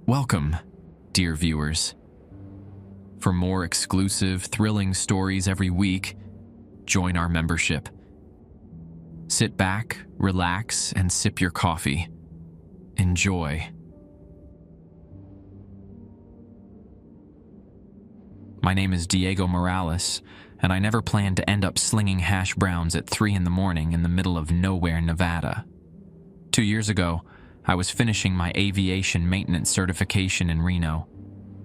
Welcome, dear viewers. For more exclusive, thrilling stories every week, join our membership. Sit back, relax, and sip your coffee. Enjoy. My name is Diego Morales, and I never planned to end up slinging hash browns at 3 in the morning in the middle of nowhere, Nevada. 2 years ago, I was finishing my aviation maintenance certification in Reno,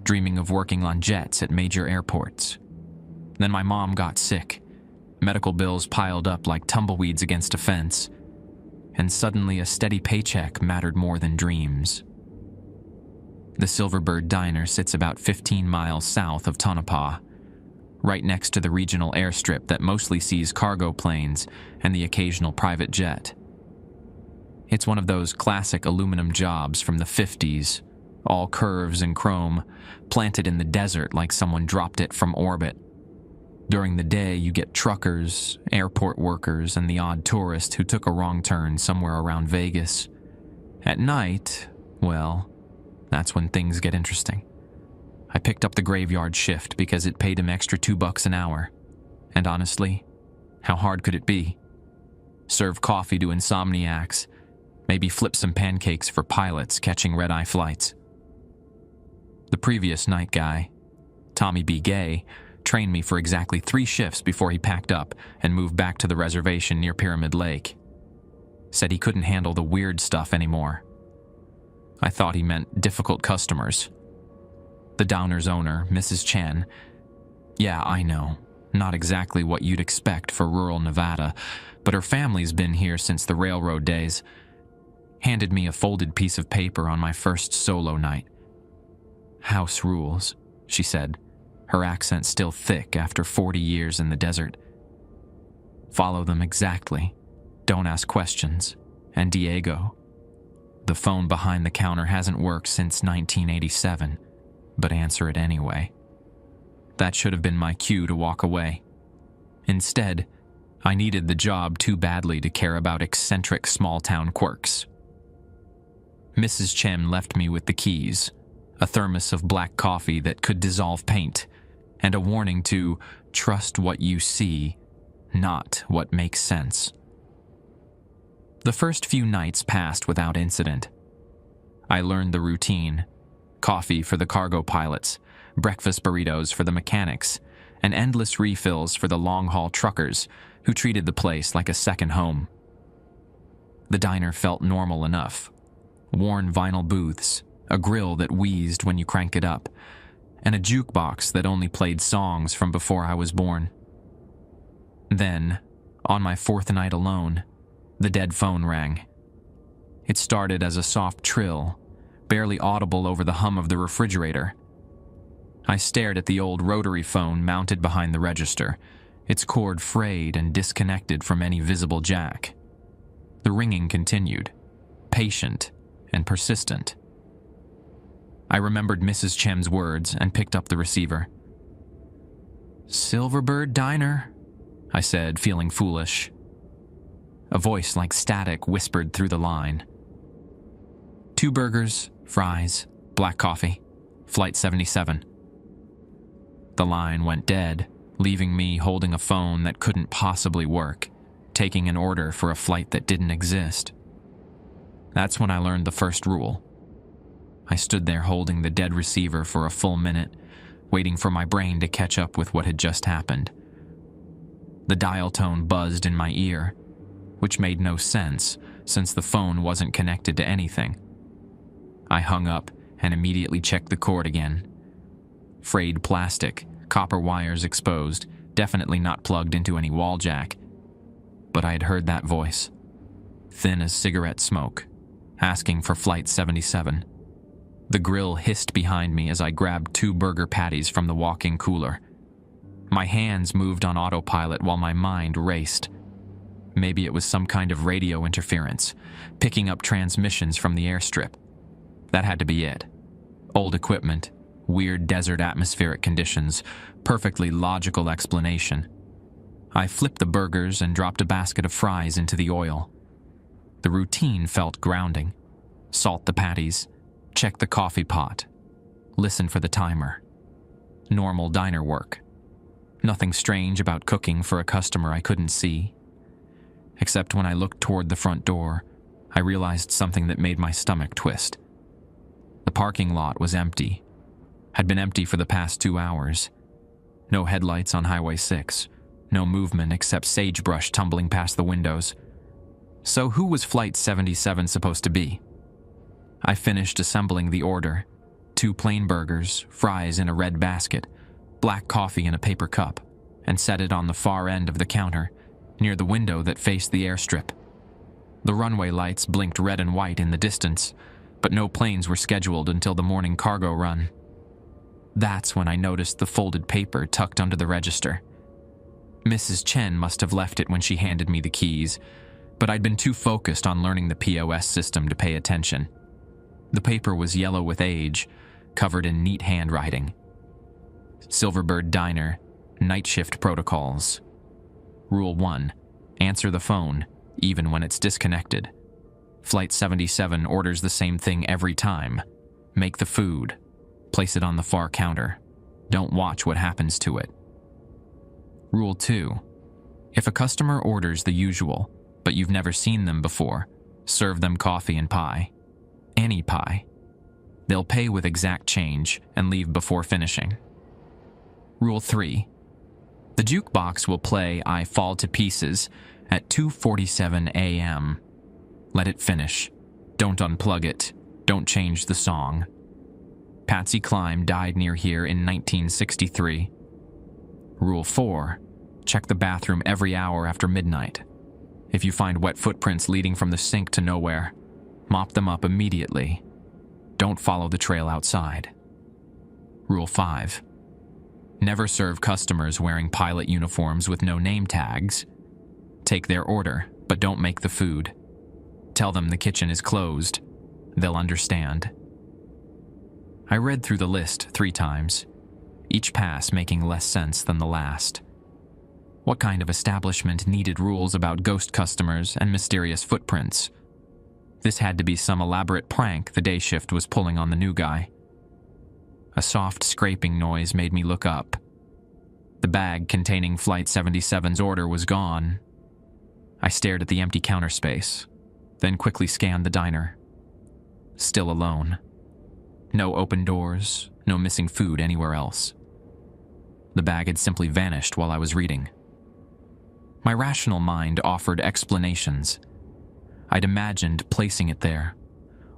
dreaming of working on jets at major airports. Then my mom got sick. Medical bills piled up like tumbleweeds against a fence, and suddenly a steady paycheck mattered more than dreams. The Silverbird Diner sits about 15 miles south of Tonopah, right next to the regional airstrip that mostly sees cargo planes and the occasional private jet. It's one of those classic aluminum jobs from the 50s, all curves and chrome, planted in the desert like someone dropped it from orbit. During the day, you get truckers, airport workers, and the odd tourist who took a wrong turn somewhere around Vegas. At night, well, that's when things get interesting. I picked up the graveyard shift because it paid him extra $2 an hour. And honestly, how hard could it be? Serve coffee to insomniacs, maybe flip some pancakes for pilots catching red-eye flights. The previous night guy, Tommy B. Gay, trained me for exactly 3 shifts before he packed up and moved back to the reservation near Pyramid Lake. Said he couldn't handle the weird stuff anymore. I thought he meant difficult customers. The Downer's owner, Mrs. Chen, yeah, I know, not exactly what you'd expect for rural Nevada, but her family's been here since the railroad days, handed me a folded piece of paper on my first solo night. "House rules," she said, her accent still thick after 40 years in the desert. "Follow them exactly. Don't ask questions. And Diego, the phone behind the counter hasn't worked since 1987, but answer it anyway." That should have been my cue to walk away. Instead, I needed the job too badly to care about eccentric small-town quirks. Mrs. Chen left me with the keys, a thermos of black coffee that could dissolve paint, and a warning to trust what you see, not what makes sense. The first few nights passed without incident. I learned the routine: coffee for the cargo pilots, breakfast burritos for the mechanics, and endless refills for the long-haul truckers who treated the place like a second home. The diner felt normal enough. Worn vinyl booths, a grill that wheezed when you crank it up, and a jukebox that only played songs from before I was born. Then, on my 4th night alone, the dead phone rang. It started as a soft trill, barely audible over the hum of the refrigerator. I stared at the old rotary phone mounted behind the register, its cord frayed and disconnected from any visible jack. The ringing continued, patient and persistent. I remembered Mrs. Chen's words and picked up the receiver. "Silverbird Diner," I said, feeling foolish. A voice like static whispered through the line. "2 burgers, fries, black coffee, Flight 77. The line went dead, leaving me holding a phone that couldn't possibly work, taking an order for a flight that didn't exist. That's when I learned the first rule. I stood there holding the dead receiver for a full minute, waiting for my brain to catch up with what had just happened. The dial tone buzzed in my ear, which made no sense since the phone wasn't connected to anything. I hung up and immediately checked the cord again. Frayed plastic, copper wires exposed, definitely not plugged into any wall jack. But I had heard that voice, thin as cigarette smoke, asking for Flight 77. The grill hissed behind me as I grabbed 2 burger patties from the walk-in cooler. My hands moved on autopilot while my mind raced. Maybe it was some kind of radio interference, picking up transmissions from the airstrip. That had to be it. Old equipment, weird desert atmospheric conditions, perfectly logical explanation. I flipped the burgers and dropped a basket of fries into the oil. The routine felt grounding. Salt the patties, Check the coffee pot. Listen for the timer. Normal diner work. Nothing strange about cooking for a customer I couldn't see. Except when I looked toward the front door, I realized something that made my stomach twist. The parking lot was empty. Had been empty for the past 2 hours. No headlights on Highway 6. No movement except sagebrush tumbling past the windows. So who was Flight 77 supposed to be? I finished assembling the order. 2 plain burgers, fries in a red basket, black coffee in a paper cup, and set it on the far end of the counter, near the window that faced the airstrip. The runway lights blinked red and white in the distance, but no planes were scheduled until the morning cargo run. That's when I noticed the folded paper tucked under the register. Mrs. Chen must have left it when she handed me the keys, but I'd been too focused on learning the POS system to pay attention. The paper was yellow with age, covered in neat handwriting. Silverbird Diner, Night Shift Protocols. Rule 1. Answer the phone, even when it's disconnected. Flight 77 orders the same thing every time. Make the food. Place it on the far counter. Don't watch what happens to it. Rule 2. If a customer orders the usual, but you've never seen them before, serve them coffee and pie. Any pie. They'll pay with exact change and leave before finishing. Rule 3. The jukebox will play I Fall to Pieces at 2:47 a.m. Let it finish. Don't unplug it. Don't change the song. Patsy Cline died near here in 1963. Rule 4. Check the bathroom every hour after midnight. If you find wet footprints leading from the sink to nowhere, mop them up immediately. Don't follow the trail outside. Rule 5. Never serve customers wearing pilot uniforms with no name tags. Take their order, but don't make the food. Tell them the kitchen is closed. They'll understand. I read through the list 3 times, each pass making less sense than the last. What kind of establishment needed rules about ghost customers and mysterious footprints? This had to be some elaborate prank the day shift was pulling on the new guy. A soft scraping noise made me look up. The bag containing Flight 77's order was gone. I stared at the empty counter space, then quickly scanned the diner. Still alone. No open doors, no missing food anywhere else. The bag had simply vanished while I was reading. My rational mind offered explanations. I'd imagined placing it there,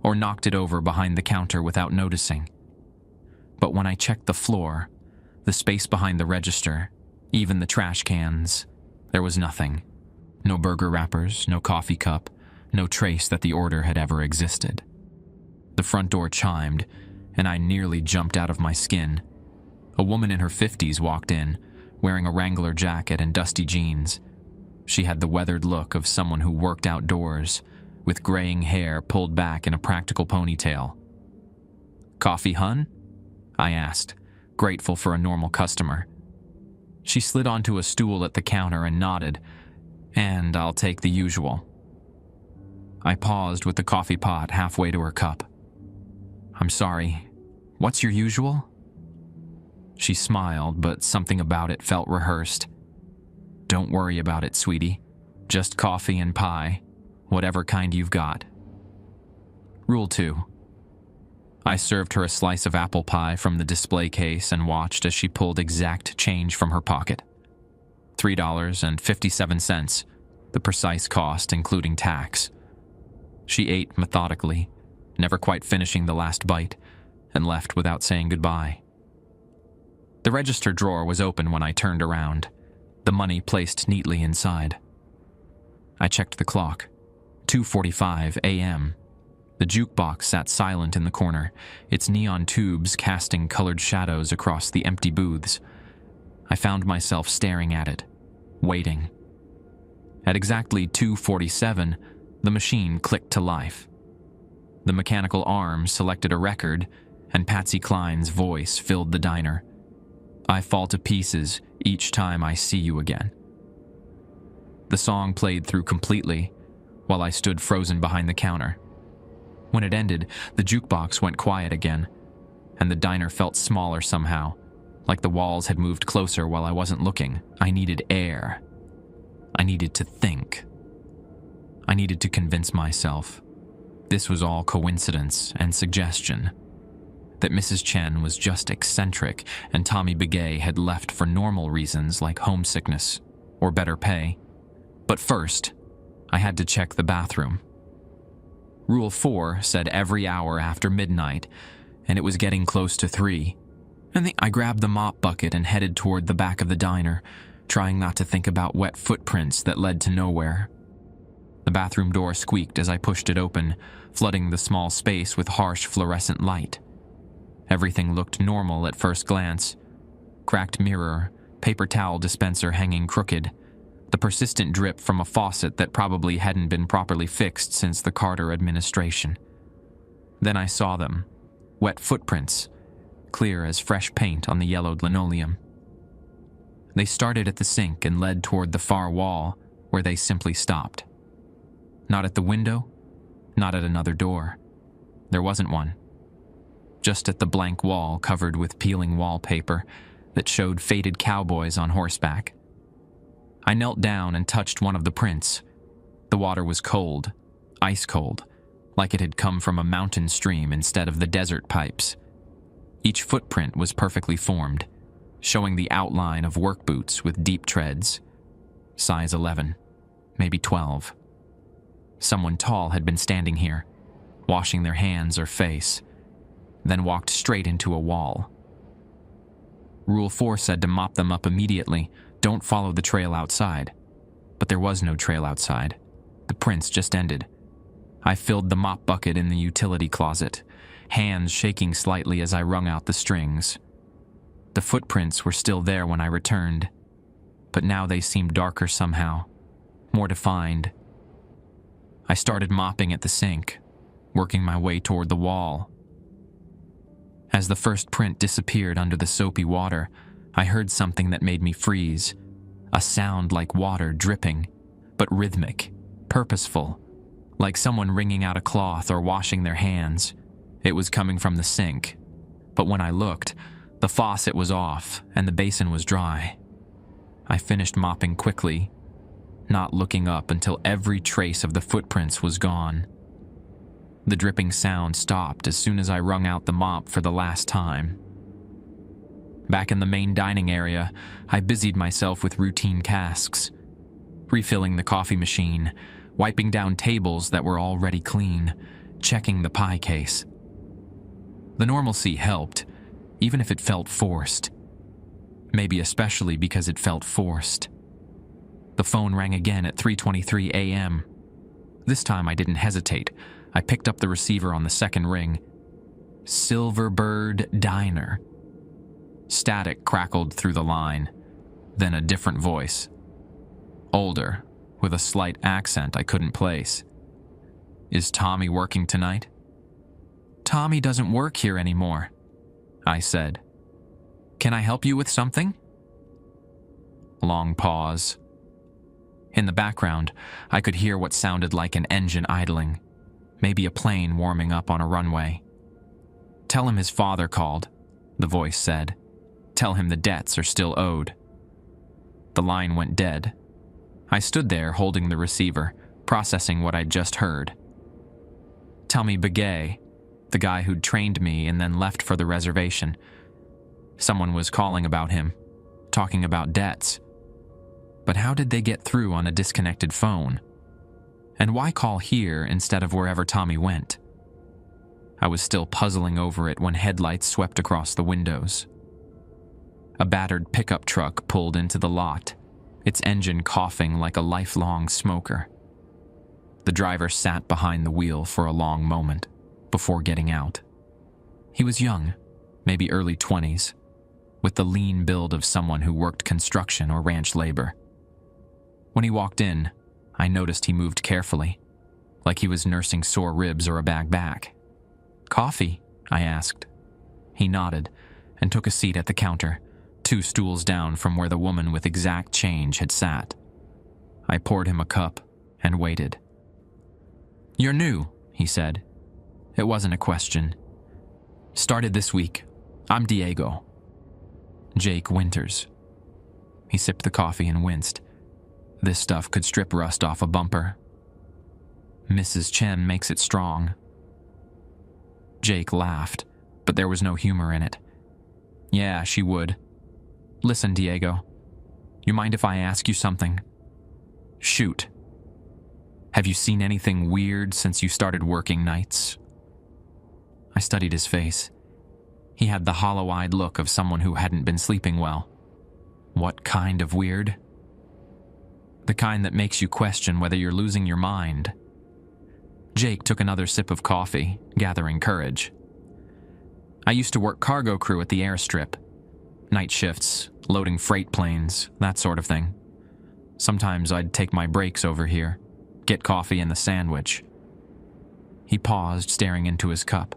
or knocked it over behind the counter without noticing. But when I checked the floor, the space behind the register, even the trash cans, there was nothing. No burger wrappers, no coffee cup, no trace that the order had ever existed. The front door chimed, and I nearly jumped out of my skin. A woman in her 50s walked in, wearing a Wrangler jacket and dusty jeans. She had the weathered look of someone who worked outdoors, with graying hair pulled back in a practical ponytail. "Coffee, hun?" I asked, grateful for a normal customer. She slid onto a stool at the counter and nodded, "And I'll take the usual." I paused with the coffee pot halfway to her cup. "I'm sorry, what's your usual?" She smiled, but something about it felt rehearsed. "Don't worry about it, sweetie. Just coffee and pie, whatever kind you've got." Rule 2. I served her a slice of apple pie from the display case and watched as she pulled exact change from her pocket. $3.57, the precise cost including tax. She ate methodically, never quite finishing the last bite, and left without saying goodbye. The register drawer was open when I turned around, the money placed neatly inside. I checked the clock. 2:45 a.m. The jukebox sat silent in the corner, its neon tubes casting colored shadows across the empty booths. I found myself staring at it, waiting. At exactly 2:47, the machine clicked to life. The mechanical arm selected a record, and Patsy Cline's voice filled the diner. "I fall to pieces each time I see you again." The song played through completely, while I stood frozen behind the counter. When it ended, the jukebox went quiet again, and the diner felt smaller somehow, like the walls had moved closer while I wasn't looking. I needed air. I needed to think. I needed to convince myself this was all coincidence and suggestion, that Mrs. Chen was just eccentric and Tommy Begay had left for normal reasons like homesickness or better pay. But first, I had to check the bathroom. Rule 4 said every hour after midnight, and it was getting close to 3. I grabbed the mop bucket and headed toward the back of the diner, trying not to think about wet footprints that led to nowhere. The bathroom door squeaked as I pushed it open, flooding the small space with harsh fluorescent light. Everything looked normal at first glance. Cracked mirror, paper towel dispenser hanging crooked, the persistent drip from a faucet that probably hadn't been properly fixed since the Carter administration. Then I saw them. Wet footprints, clear as fresh paint on the yellowed linoleum. They started at the sink and led toward the far wall, where they simply stopped. Not at the window, not at another door. There wasn't one. Just at the blank wall covered with peeling wallpaper that showed faded cowboys on horseback. I knelt down and touched one of the prints. The water was cold, ice cold, like it had come from a mountain stream instead of the desert pipes. Each footprint was perfectly formed, showing the outline of work boots with deep treads. Size 11, maybe 12. Someone tall had been standing here, washing their hands or face, then walked straight into a wall. Rule 4 said to mop them up immediately, don't follow the trail outside. But there was no trail outside. The prints just ended. I filled the mop bucket in the utility closet, hands shaking slightly as I wrung out the strings. The footprints were still there when I returned, but now they seemed darker somehow, more defined. I started mopping at the sink, working my way toward the wall. As the first print disappeared under the soapy water, I heard something that made me freeze. A sound like water dripping, but rhythmic, purposeful, like someone wringing out a cloth or washing their hands. It was coming from the sink, but when I looked, the faucet was off and the basin was dry. I finished mopping quickly, not looking up until every trace of the footprints was gone. The dripping sound stopped as soon as I wrung out the mop for the last time. Back in the main dining area, I busied myself with routine tasks, refilling the coffee machine, wiping down tables that were already clean, checking the pie case. The normalcy helped, even if it felt forced. Maybe especially because it felt forced. The phone rang again at 3:23 a.m. This time I didn't hesitate. I picked up the receiver on the second ring. Silverbird Diner. Static crackled through the line, then a different voice. Older, with a slight accent I couldn't place. Is Tommy working tonight? Tommy doesn't work here anymore, I said. Can I help you with something? Long pause. In the background, I could hear what sounded like an engine idling, maybe a plane warming up on a runway. Tell him his father called, the voice said. Tell him the debts are still owed. The line went dead. I stood there holding the receiver, processing what I'd just heard. Tommy Begay, the guy who'd trained me and then left for the reservation. Someone was calling about him, talking about debts. But how did they get through on a disconnected phone? And why call here instead of wherever Tommy went? I was still puzzling over it when headlights swept across the windows. A battered pickup truck pulled into the lot, its engine coughing like a lifelong smoker. The driver sat behind the wheel for a long moment before getting out. He was young, maybe early 20s, with the lean build of someone who worked construction or ranch labor. When he walked in, I noticed he moved carefully, like he was nursing sore ribs or a bag back. Coffee? I asked. He nodded and took a seat at the counter, 2 stools down from where the woman with exact change had sat. I poured him a cup and waited. You're new, he said. It wasn't a question. Started this week. I'm Diego. Jake Winters. He sipped the coffee and winced. This stuff could strip rust off a bumper. Mrs. Chen makes it strong. Jake laughed, but there was no humor in it. Yeah, she would. Listen, Diego. You mind if I ask you something? Shoot. Have you seen anything weird since you started working nights? I studied his face. He had the hollow-eyed look of someone who hadn't been sleeping well. What kind of weird? The kind that makes you question whether you're losing your mind. Jake took another sip of coffee, gathering courage. I used to work cargo crew at the airstrip. Night shifts, loading freight planes, that sort of thing. Sometimes I'd take my breaks over here, get coffee and the sandwich. He paused, staring into his cup.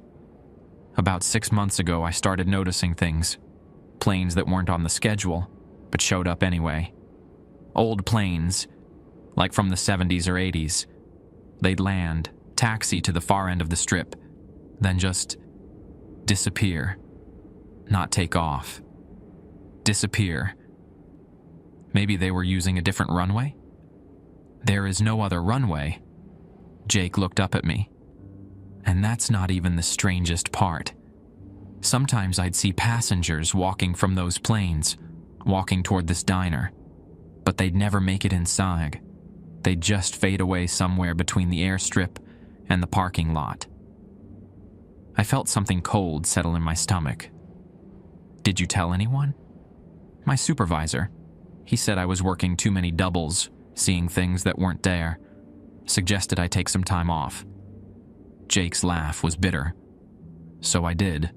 About 6 months ago, I started noticing things. Planes that weren't on the schedule, but showed up anyway. Old planes, like from the 70s or 80s. They'd land, taxi to the far end of the strip, then just disappear. Not take off. Disappear. Maybe they were using a different runway? There is no other runway. Jake looked up at me. And that's not even the strangest part. Sometimes I'd see passengers walking from those planes, walking toward this diner, but they'd never make it inside. They'd just fade away somewhere between the airstrip and the parking lot. I felt something cold settle in my stomach. Did you tell anyone? My supervisor. He said I was working too many doubles, seeing things that weren't there. Suggested I take some time off. Jake's laugh was bitter. So I did.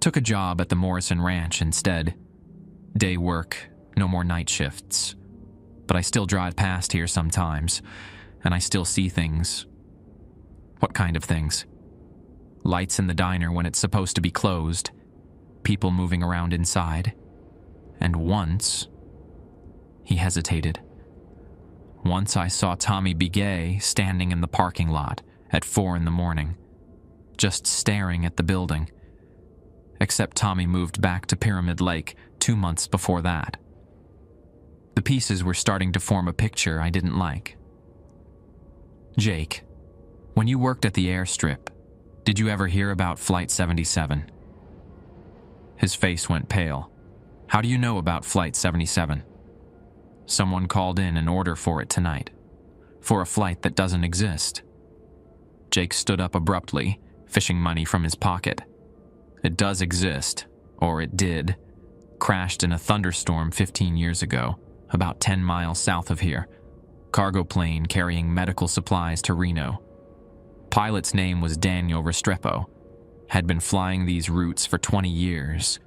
Took a job at the Morrison Ranch instead. Day work, no more night shifts. But I still drive past here sometimes, and I still see things. What kind of things? Lights in the diner when it's supposed to be closed. People moving around inside. And once... He hesitated. Once I saw Tommy Begay standing in the parking lot at 4 a.m, just staring at the building. Except Tommy moved back to Pyramid Lake 2 months before that. The pieces were starting to form a picture I didn't like. Jake, when you worked at the airstrip, did you ever hear about Flight 77? His face went pale. How do you know about Flight 77? Someone called in an order for it tonight. For a flight that doesn't exist. Jake stood up abruptly, fishing money from his pocket. It does exist, or it did. Crashed in a thunderstorm 15 years ago, about 10 miles south of here. Cargo plane carrying medical supplies to Reno. Pilot's name was Daniel Restrepo. Had been flying these routes for 20 years.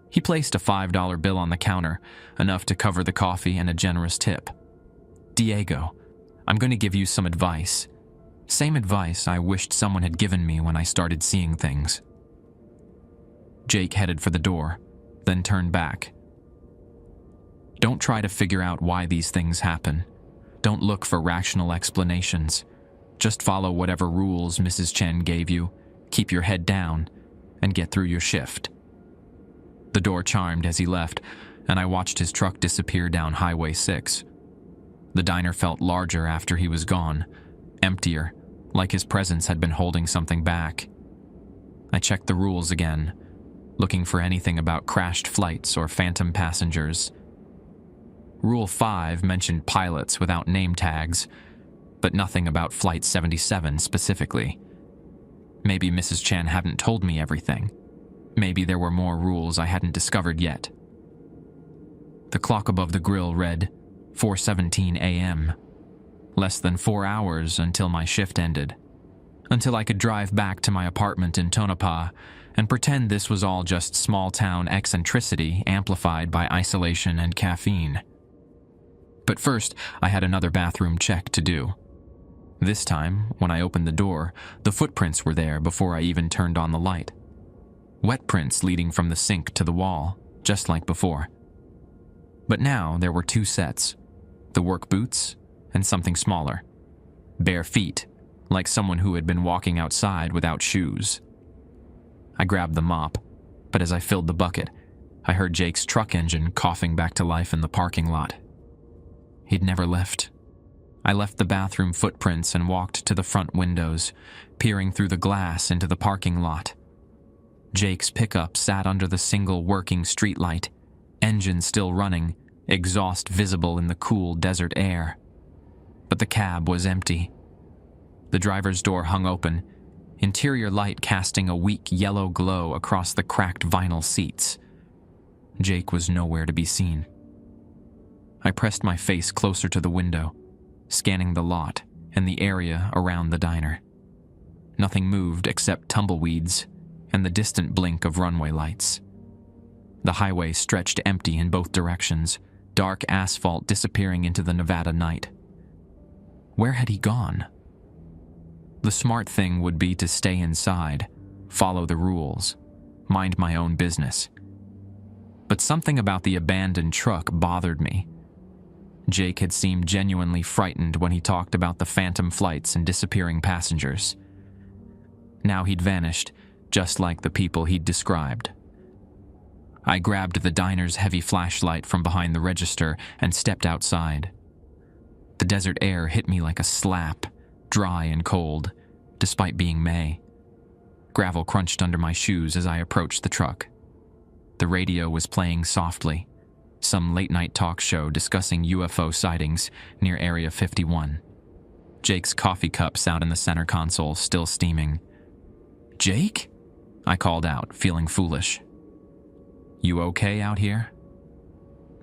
He placed a $5 bill on the counter, enough to cover the coffee and a generous tip. Diego, I'm going to give you some advice. Same advice I wished someone had given me when I started seeing things. Jake headed for the door, then turned back. Don't try to figure out why these things happen. Don't look for rational explanations. Just follow whatever rules Mrs. Chen gave you, keep your head down, and get through your shift. The door chimed as he left, and I watched his truck disappear down Highway 6. The diner felt larger after he was gone, emptier, like his presence had been holding something back. I checked the rules again, looking for anything about crashed flights or phantom passengers. Rule 5 mentioned pilots without name tags, but nothing about Flight 77 specifically. Maybe Mrs. Chen hadn't told me everything. Maybe there were more rules I hadn't discovered yet. The clock above the grill read 4:17 a.m. Less than 4 hours until my shift ended. Until I could drive back to my apartment in Tonopah and pretend this was all just small-town eccentricity amplified by isolation and caffeine. But first, I had another bathroom check to do. This time, when I opened the door, the footprints were there before I even turned on the light. Wet prints leading from the sink to the wall, just like before. But now there were 2 sets, the work boots and something smaller. Bare feet, like someone who had been walking outside without shoes. I grabbed the mop, but as I filled the bucket, I heard Jake's truck engine coughing back to life in the parking lot. He'd never left. I left the bathroom footprints and walked to the front windows, peering through the glass into the parking lot. Jake's pickup sat under the single working streetlight, engine still running, exhaust visible in the cool desert air. But the cab was empty. The driver's door hung open, interior light casting a weak yellow glow across the cracked vinyl seats. Jake was nowhere to be seen. I pressed my face closer to the window, scanning the lot and the area around the diner. Nothing moved except tumbleweeds and the distant blink of runway lights. The highway stretched empty in both directions, dark asphalt disappearing into the Nevada night. Where had he gone? The smart thing would be to stay inside, follow the rules, mind my own business. But something about the abandoned truck bothered me. Jake had seemed genuinely frightened when he talked about the phantom flights and disappearing passengers. Now he'd vanished, just like the people he'd described. I grabbed the diner's heavy flashlight from behind the register and stepped outside. The desert air hit me like a slap, dry and cold, despite being May. Gravel crunched under my shoes as I approached the truck. The radio was playing softly, some late-night talk show discussing UFO sightings near Area 51. Jake's coffee cup sat in the center console, still steaming. "Jake?" I called out, feeling foolish. "You okay out here?"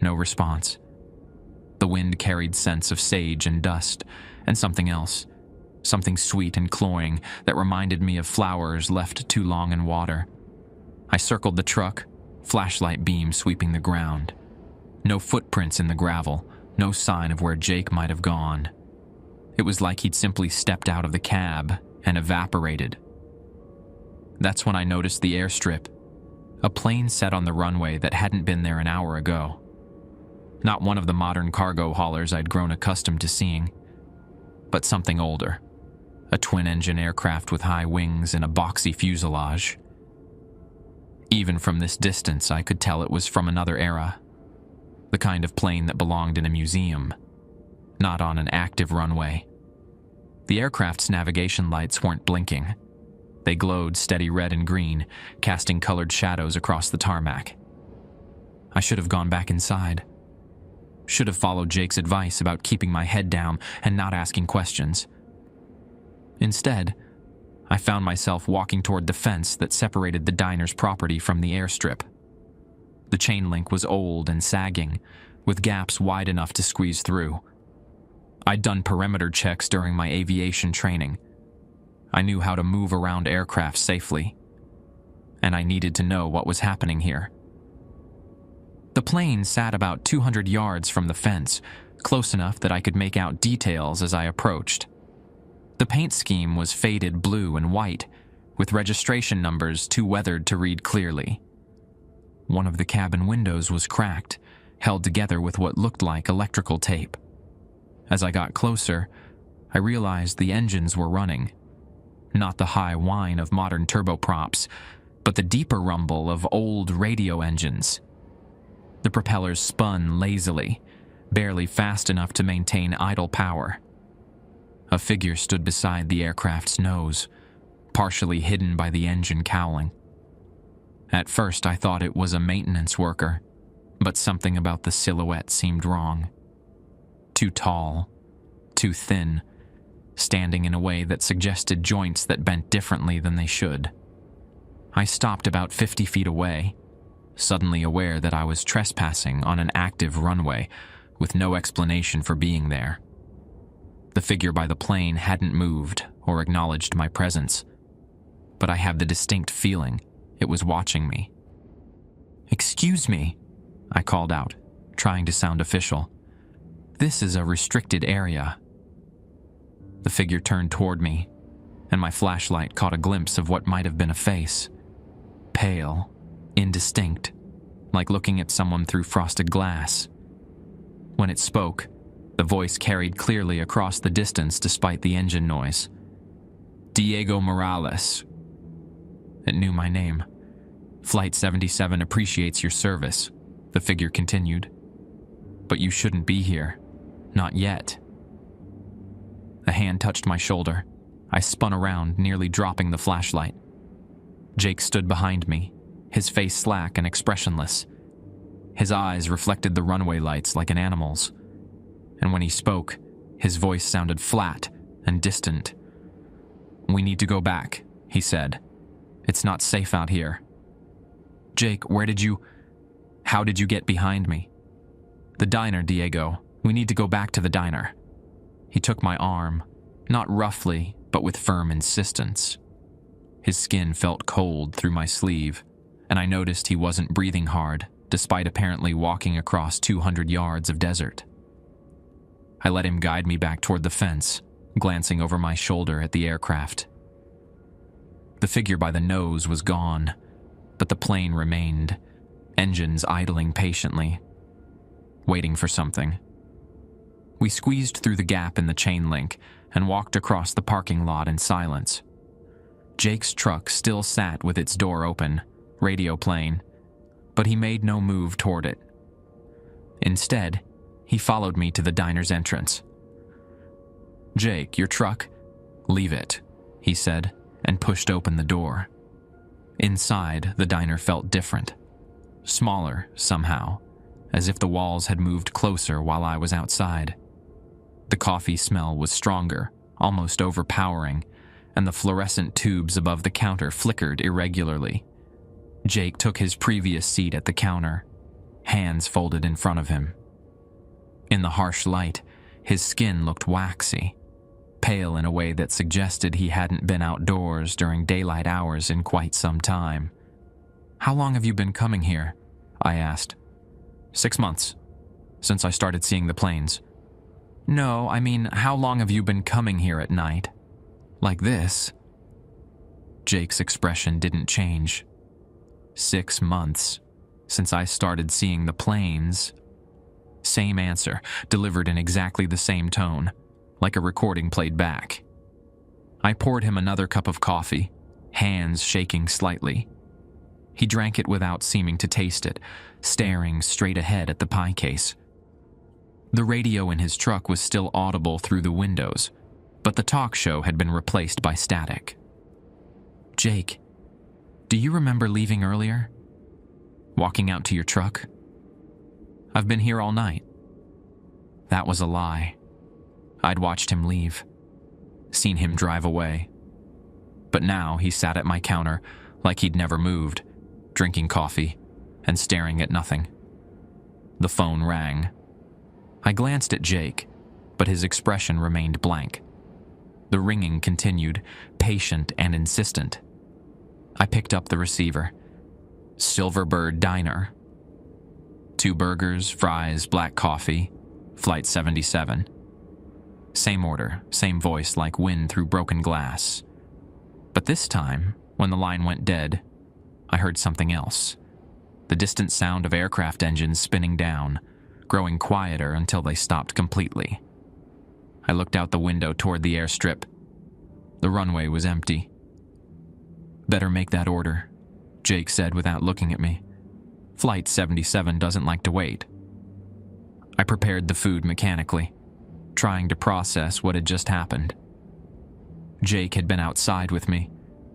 No response. The wind carried scents of sage and dust, and something else, something sweet and cloying that reminded me of flowers left too long in water. I circled the truck, flashlight beam sweeping the ground. No footprints in the gravel, no sign of where Jake might have gone. It was like he'd simply stepped out of the cab and evaporated. That's when I noticed the airstrip. A plane set on the runway that hadn't been there an hour ago. Not one of the modern cargo haulers I'd grown accustomed to seeing, but something older. A twin-engine aircraft with high wings and a boxy fuselage. Even from this distance, I could tell it was from another era. The kind of plane that belonged in a museum, not on an active runway. The aircraft's navigation lights weren't blinking. They glowed steady red and green, casting colored shadows across the tarmac. I should have gone back inside. Should have followed Jake's advice about keeping my head down and not asking questions. Instead, I found myself walking toward the fence that separated the diner's property from the airstrip. The chain link was old and sagging, with gaps wide enough to squeeze through. I'd done perimeter checks during my aviation training. I knew how to move around aircraft safely, and I needed to know what was happening here. The plane sat about 200 yards from the fence, close enough that I could make out details as I approached. The paint scheme was faded blue and white, with registration numbers too weathered to read clearly. One of the cabin windows was cracked, held together with what looked like electrical tape. As I got closer, I realized the engines were running. Not the high whine of modern turboprops, but the deeper rumble of old radio engines. The propellers spun lazily, barely fast enough to maintain idle power. A figure stood beside the aircraft's nose, partially hidden by the engine cowling. At first, I thought it was a maintenance worker, but something about the silhouette seemed wrong. Too tall, too thin, standing in a way that suggested joints that bent differently than they should. I stopped about 50 feet away, suddenly aware that I was trespassing on an active runway with no explanation for being there. The figure by the plane hadn't moved or acknowledged my presence, but I had the distinct feeling it was watching me. "Excuse me," I called out, trying to sound official. "This is a restricted area." The figure turned toward me, and my flashlight caught a glimpse of what might have been a face. Pale, indistinct, like looking at someone through frosted glass. When it spoke, the voice carried clearly across the distance despite the engine noise. Diego Morales. It knew my name. Flight 77 appreciates your service, the figure continued. But you shouldn't be here. Not yet. A hand touched my shoulder. I spun around, nearly dropping the flashlight. Jake stood behind me, his face slack and expressionless. His eyes reflected the runway lights like an animal's. And when he spoke, his voice sounded flat and distant. "We need to go back," he said. "It's not safe out here." "Jake, how did you get behind me?" "The diner, Diego. We need to go back to the diner." He took my arm, not roughly, but with firm insistence. His skin felt cold through my sleeve, and I noticed he wasn't breathing hard, despite apparently walking across 200 yards of desert. I let him guide me back toward the fence, glancing over my shoulder at the aircraft. The figure by the nose was gone, but the plane remained, engines idling patiently, waiting for something. We squeezed through the gap in the chain link and walked across the parking lot in silence. Jake's truck still sat with its door open, radio playing, but he made no move toward it. Instead, he followed me to the diner's entrance. "Jake, your truck?" "Leave it," he said, and pushed open the door. Inside, the diner felt different. Smaller, somehow, as if the walls had moved closer while I was outside. The coffee smell was stronger, almost overpowering, and the fluorescent tubes above the counter flickered irregularly. Jake took his previous seat at the counter, hands folded in front of him. In the harsh light, his skin looked waxy, pale in a way that suggested he hadn't been outdoors during daylight hours in quite some time. "How long have you been coming here?" I asked. 6 months, since I started seeing the planes." "No, I mean, how long have you been coming here at night? Like this?" Jake's expression didn't change. 6 months, since I started seeing the planes. Same answer, delivered in exactly the same tone, like a recording played back. I poured him another cup of coffee, hands shaking slightly. He drank it without seeming to taste it, staring straight ahead at the pie case. The radio in his truck was still audible through the windows, but the talk show had been replaced by static. "Jake, do you remember leaving earlier? Walking out to your truck?" "I've been here all night." That was a lie. I'd watched him leave, seen him drive away. But now he sat at my counter like he'd never moved, drinking coffee and staring at nothing. The phone rang. I glanced at Jake, but his expression remained blank. The ringing continued, patient and insistent. I picked up the receiver. "Silverbird Diner. 2 burgers, fries, black coffee, Flight 77. Same order, same voice like wind through broken glass. But this time, when the line went dead, I heard something else. The distant sound of aircraft engines spinning down, growing quieter until they stopped completely. I looked out the window toward the airstrip. The runway was empty. "Better make that order," Jake said without looking at me. "Flight 77 doesn't like to wait." I prepared the food mechanically, trying to process what had just happened. Jake had been outside with me,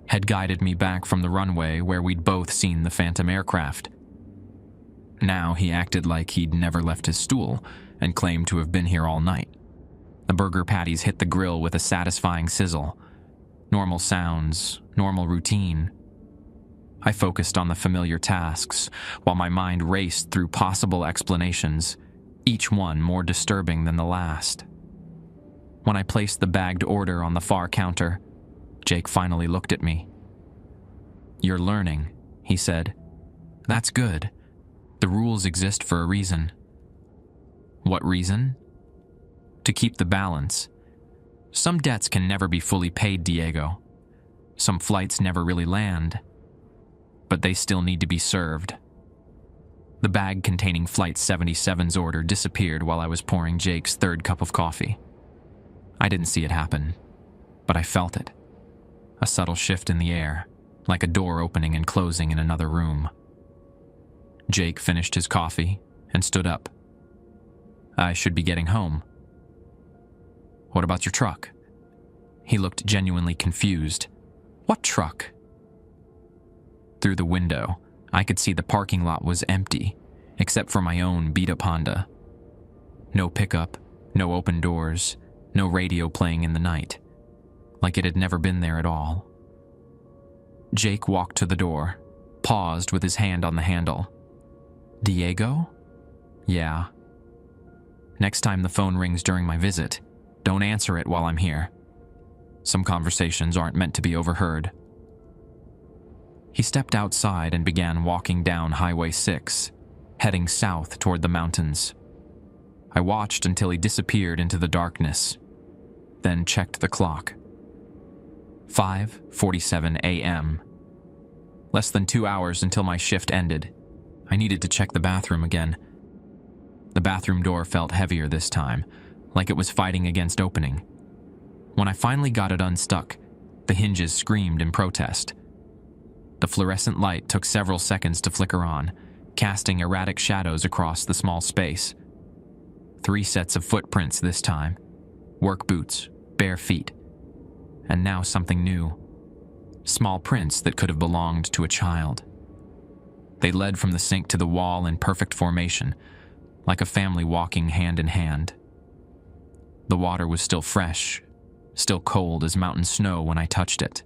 had guided me back from the runway where we'd both seen the Phantom aircraft. Now he acted like he'd never left his stool and claimed to have been here all night. The burger patties hit the grill with a satisfying sizzle. Normal sounds, normal routine. I focused on the familiar tasks while my mind raced through possible explanations, each one more disturbing than the last. When I placed the bagged order on the far counter, Jake finally looked at me. "You're learning," he said. "That's good. The rules exist for a reason." "What reason?" "To keep the balance. Some debts can never be fully paid, Diego. Some flights never really land, but they still need to be served." The bag containing Flight 77's order disappeared while I was pouring Jake's 3rd cup of coffee. I didn't see it happen, but I felt it. a subtle shift in the air, like a door opening and closing in another room. Jake finished his coffee and stood up. I should be getting home. What about your truck? He looked genuinely confused. What truck? Through the window, I could see the parking lot was empty, except for my own beat-up Honda. No pickup, no open doors, no radio playing in the night, like it had never been there at all. Jake walked to the door, paused with his hand on the handle. Diego? Yeah. Next time the phone rings during my visit, don't answer it while I'm here. Some conversations aren't meant to be overheard. He stepped outside and began walking down Highway 6, heading south toward the mountains. I watched until he disappeared into the darkness, then checked the clock. 5:47 a.m. Less than 2 hours until my shift ended. I needed to check the bathroom again. The bathroom door felt heavier this time, like it was fighting against opening. When I finally got it unstuck, the hinges screamed in protest. The fluorescent light took several seconds to flicker on, casting erratic shadows across the small space. 3 sets of footprints this time. Work boots, bare feet. And now something new. Small prints that could have belonged to a child. They led from the sink to the wall in perfect formation, like a family walking hand in hand. The water was still fresh, still cold as mountain snow when I touched it.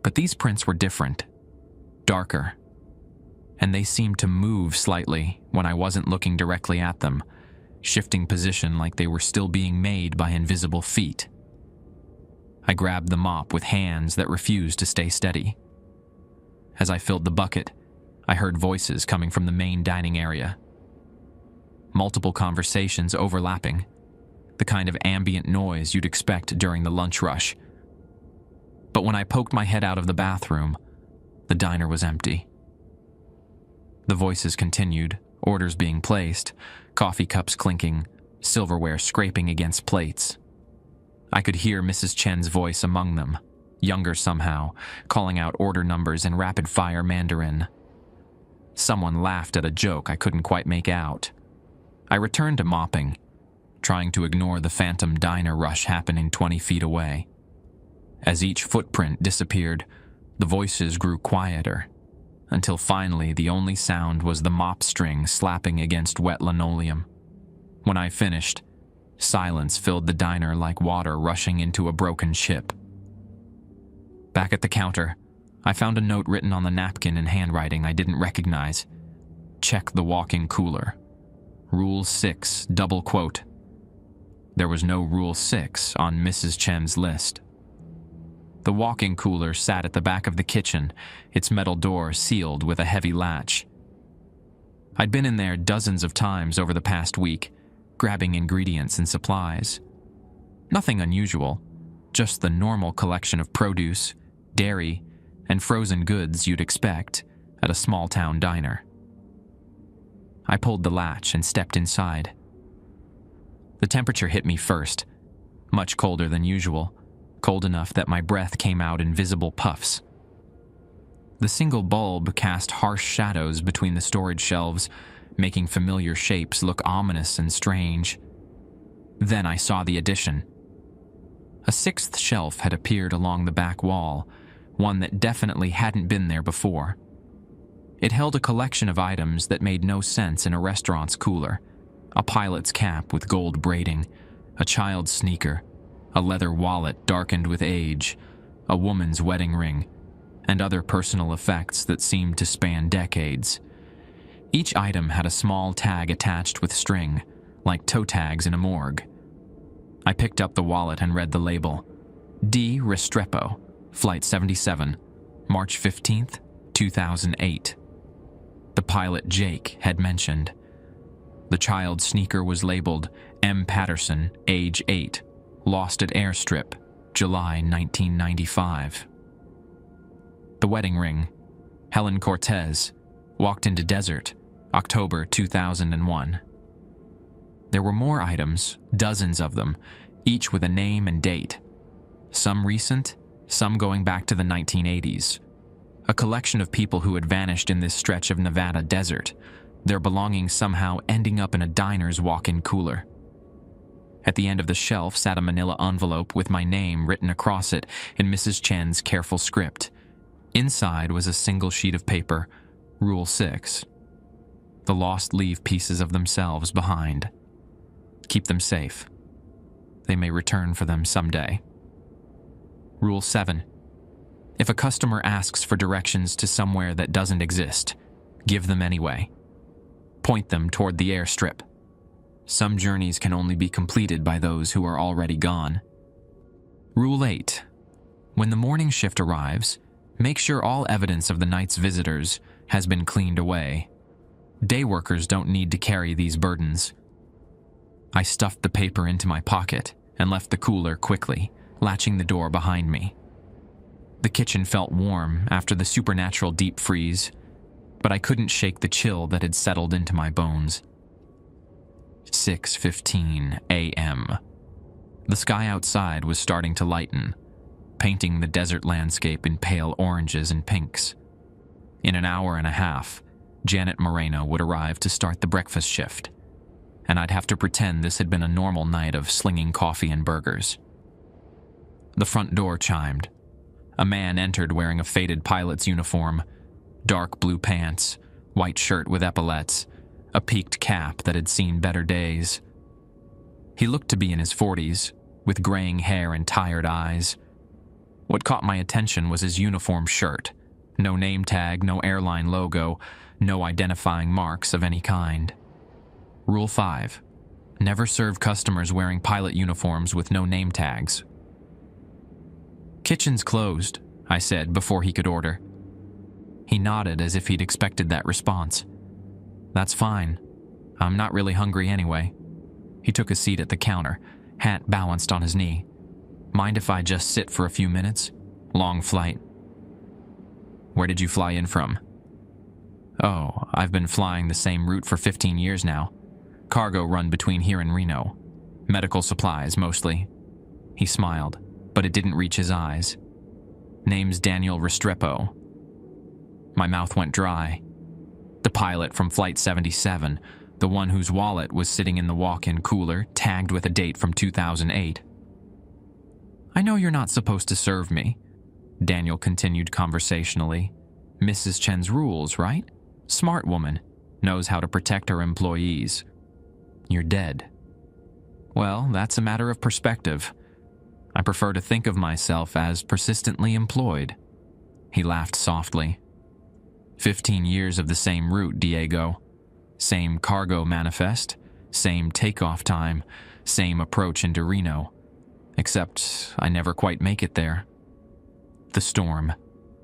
But these prints were different, darker, and they seemed to move slightly when I wasn't looking directly at them, shifting position like they were still being made by invisible feet. I grabbed the mop with hands that refused to stay steady. As I filled the bucket, I heard voices coming from the main dining area. Multiple conversations overlapping, the kind of ambient noise you'd expect during the lunch rush. But when I poked my head out of the bathroom, the diner was empty. The voices continued, orders being placed, coffee cups clinking, silverware scraping against plates. I could hear Mrs. Chen's voice among them, younger somehow, calling out order numbers in rapid-fire Mandarin. Someone laughed at a joke I couldn't quite make out. I returned to mopping, trying to ignore the phantom diner rush happening 20 feet away. As each footprint disappeared, the voices grew quieter, until finally the only sound was the mop string slapping against wet linoleum. When I finished, silence filled the diner like water rushing into a broken ship. Back at the counter, I found a note written on the napkin in handwriting I didn't recognize. Check the walk-in cooler. Rule 6, double quote. There was no Rule 6 on Mrs. Chen's list. The walk-in cooler sat at the back of the kitchen, its metal door sealed with a heavy latch. I'd been in there dozens of times over the past week, grabbing ingredients and supplies. Nothing unusual, just the normal collection of produce, dairy, and frozen goods you'd expect at a small-town diner. I pulled the latch and stepped inside. The temperature hit me first, much colder than usual, cold enough that my breath came out in visible puffs. The single bulb cast harsh shadows between the storage shelves, making familiar shapes look ominous and strange. Then I saw the addition. A 6th shelf had appeared along the back wall, one that definitely hadn't been there before. It held a collection of items that made no sense in a restaurant's cooler. A pilot's cap with gold braiding, a child's sneaker, a leather wallet darkened with age, a woman's wedding ring, and other personal effects that seemed to span decades. Each item had a small tag attached with string, like toe tags in a morgue. I picked up the wallet and read the label. D. Restrepo, Flight 77, March 15th, 2008. The pilot Jake had mentioned. The child's sneaker was labeled M. Patterson, age 8, lost at airstrip, July 1995. The wedding ring, Helen Cortez, walked into desert, October 2001. There were more items, dozens of them, each with a name and date. Some recent, some going back to the 1980s. A collection of people who had vanished in this stretch of Nevada desert, their belongings somehow ending up in a diner's walk-in cooler. At the end of the shelf sat a manila envelope with my name written across it in Mrs. Chen's careful script. Inside was a single sheet of paper, Rule 6. The lost leave pieces of themselves behind. Keep them safe. They may return for them someday. Rule 7. If a customer asks for directions to somewhere that doesn't exist, give them anyway. Point them toward the airstrip. Some journeys can only be completed by those who are already gone. Rule 8. When the morning shift arrives, make sure all evidence of the night's visitors has been cleaned away. Day workers don't need to carry these burdens. I stuffed the paper into my pocket and left the cooler quickly, latching the door behind me. The kitchen felt warm after the supernatural deep freeze, but I couldn't shake the chill that had settled into my bones. 6:15 a.m. The sky outside was starting to lighten, painting the desert landscape in pale oranges and pinks. In an hour and a half, Janet Moreno would arrive to start the breakfast shift, and I'd have to pretend this had been a normal night of slinging coffee and burgers. The front door chimed. A man entered wearing a faded pilot's uniform, dark blue pants, white shirt with epaulettes, a peaked cap that had seen better days. He looked to be in his 40s, with graying hair and tired eyes. What caught my attention was his uniform shirt. No name tag, no airline logo, no identifying marks of any kind. Rule 5. Never serve customers wearing pilot uniforms with no name tags. "Kitchen's closed," I said before he could order. He nodded as if he'd expected that response. "That's fine. I'm not really hungry anyway." He took a seat at the counter, hat balanced on his knee. "Mind if I just sit for a few minutes? Long flight." "Where did you fly in from?" "Oh, I've been flying the same route for 15 years now. Cargo run between here and Reno. Medical supplies, mostly." He smiled, but it didn't reach his eyes. "Name's Daniel Restrepo." My mouth went dry. The pilot from Flight 77, the one whose wallet was sitting in the walk-in cooler, tagged with a date from 2008. "I know you're not supposed to serve me," Daniel continued conversationally. "Mrs. Chen's rules, right? Smart woman, knows how to protect her employees. You're dead. Well, that's a matter of perspective. I prefer to think of myself as persistently employed." He laughed softly. 15 years of the same route, Diego. Same cargo manifest, same takeoff time, same approach into Reno. Except I never quite make it there. The storm.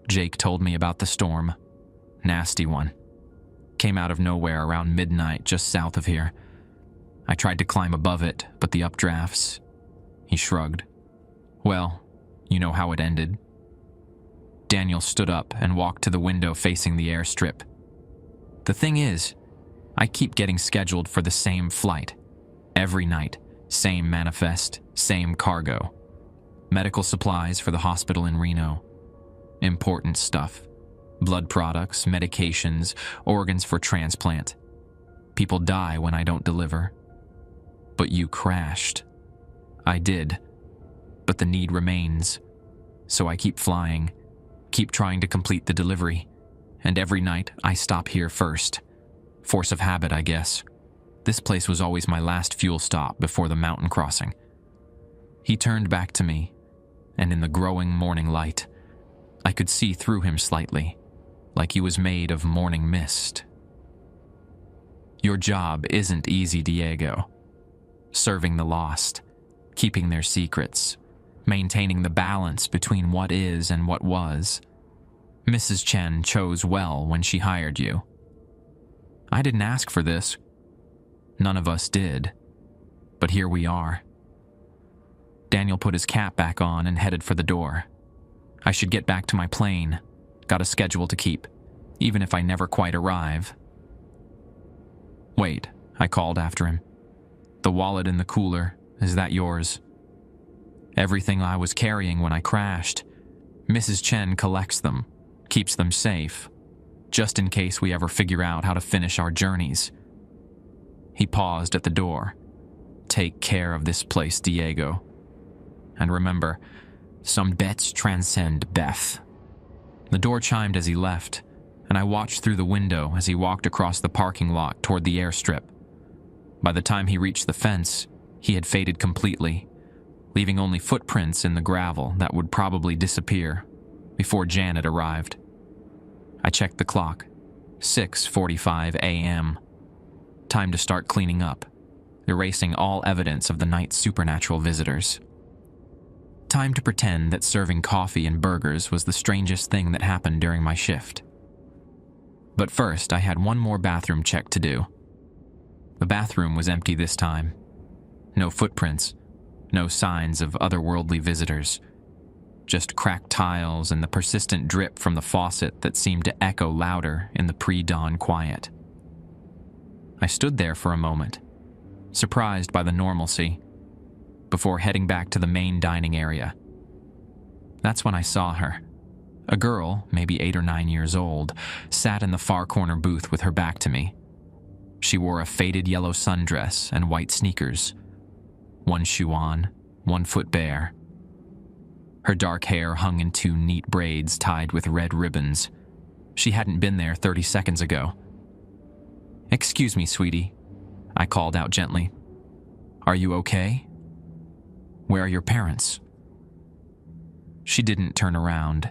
Jake told me about the storm. Nasty one. Came out of nowhere around midnight just south of here. I tried to climb above it, but the updrafts... He shrugged. "Well, you know how it ended." Daniel stood up and walked to the window facing the airstrip. "The thing is, I keep getting scheduled for the same flight. Every night, same manifest, same cargo. Medical supplies for the hospital in Reno. Important stuff. Blood products, medications, organs for transplant. People die when I don't deliver. But you crashed." "I did. But the need remains. So I keep flying, keep trying to complete the delivery. And every night, I stop here first. Force of habit, I guess. This place was always my last fuel stop before the mountain crossing." He turned back to me, and in the growing morning light, I could see through him slightly, like he was made of morning mist. "Your job isn't easy, Diego. Serving the lost, keeping their secrets, maintaining the balance between what is and what was. Mrs. Chen chose well when she hired you. I didn't ask for this. None of us did. But here we are." Daniel put his cap back on and headed for the door. I should get back to my plane. Got a schedule to keep, even if I never quite arrive. "Wait," I called after him. "The wallet in the cooler, is that yours?" "Everything I was carrying when I crashed. Mrs. Chen collects them, keeps them safe, just in case we ever figure out how to finish our journeys." He paused at the door. "Take care of this place, Diego. And remember, some debts transcend Beth." The door chimed as he left, and I watched through the window as he walked across the parking lot toward the airstrip. By the time he reached the fence, he had faded completely, leaving only footprints in the gravel that would probably disappear before Janet arrived. I checked the clock. 6:45 a.m. Time to start cleaning up, erasing all evidence of the night's supernatural visitors. Time to pretend that serving coffee and burgers was the strangest thing that happened during my shift. But first, I had one more bathroom check to do. The bathroom was empty this time. No footprints, no signs of otherworldly visitors. Just cracked tiles and the persistent drip from the faucet that seemed to echo louder in the pre-dawn quiet. I stood there for a moment, surprised by the normalcy, before heading back to the main dining area. That's when I saw her. A girl, maybe 8 or 9 years old, sat in the far corner booth with her back to me. She wore a faded yellow sundress and white sneakers, one shoe on, one foot bare. Her dark hair hung in 2 neat braids tied with red ribbons. She hadn't been there 30 seconds ago. "Excuse me, sweetie," I called out gently. "Are you okay? Where are your parents?" She didn't turn around,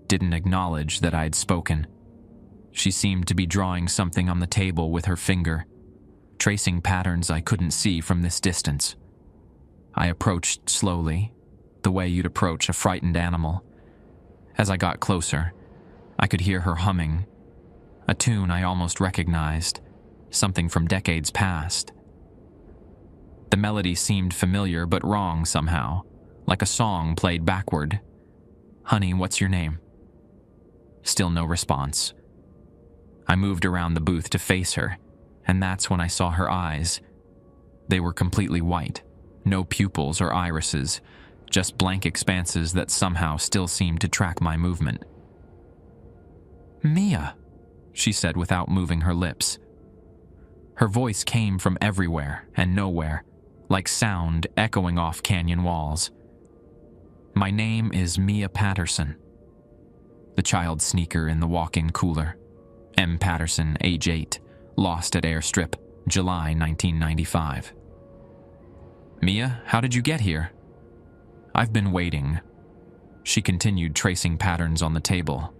didn't acknowledge that I'd spoken. She seemed to be drawing something on the table with her finger, tracing patterns I couldn't see from this distance. I approached slowly, the way you'd approach a frightened animal. As I got closer, I could hear her humming, a tune I almost recognized, something from decades past. The melody seemed familiar but wrong somehow, like a song played backward. "Honey, what's your name?" Still no response. I moved around the booth to face her, and that's when I saw her eyes. They were completely white, no pupils or irises, just blank expanses that somehow still seemed to track my movement. "Mia," she said without moving her lips. Her voice came from everywhere and nowhere, like sound echoing off canyon walls. "My name is Mia Patterson." The child's sneaker in the walk-in cooler. M. Patterson, age 8, lost at airstrip, July 1995. "Mia, how did you get here?" "I've been waiting." She continued tracing patterns on the table.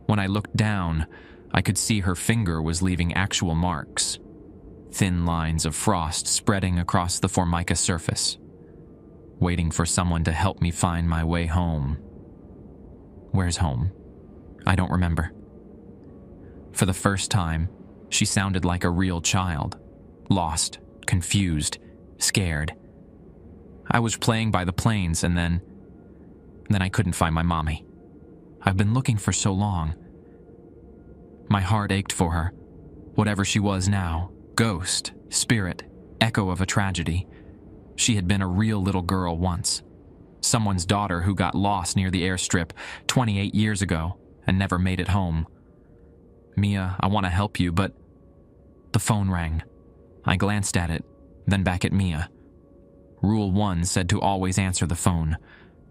When I looked down, I could see her finger was leaving actual marks. Thin lines of frost spreading across the Formica surface. Waiting for someone to help me find my way home. Where's home? I don't remember. For the first time, she sounded like a real child. Lost, confused, scared. I was playing by the plains and then I couldn't find my mommy. I've been looking for so long. My heart ached for her, whatever she was now. Ghost, spirit, echo of a tragedy. She had been a real little girl once. Someone's daughter who got lost near the airstrip 28 years ago and never made it home. "Mia, I want to help you, but..." The phone rang. I glanced at it, then back at Mia. Rule 1 said to always answer the phone,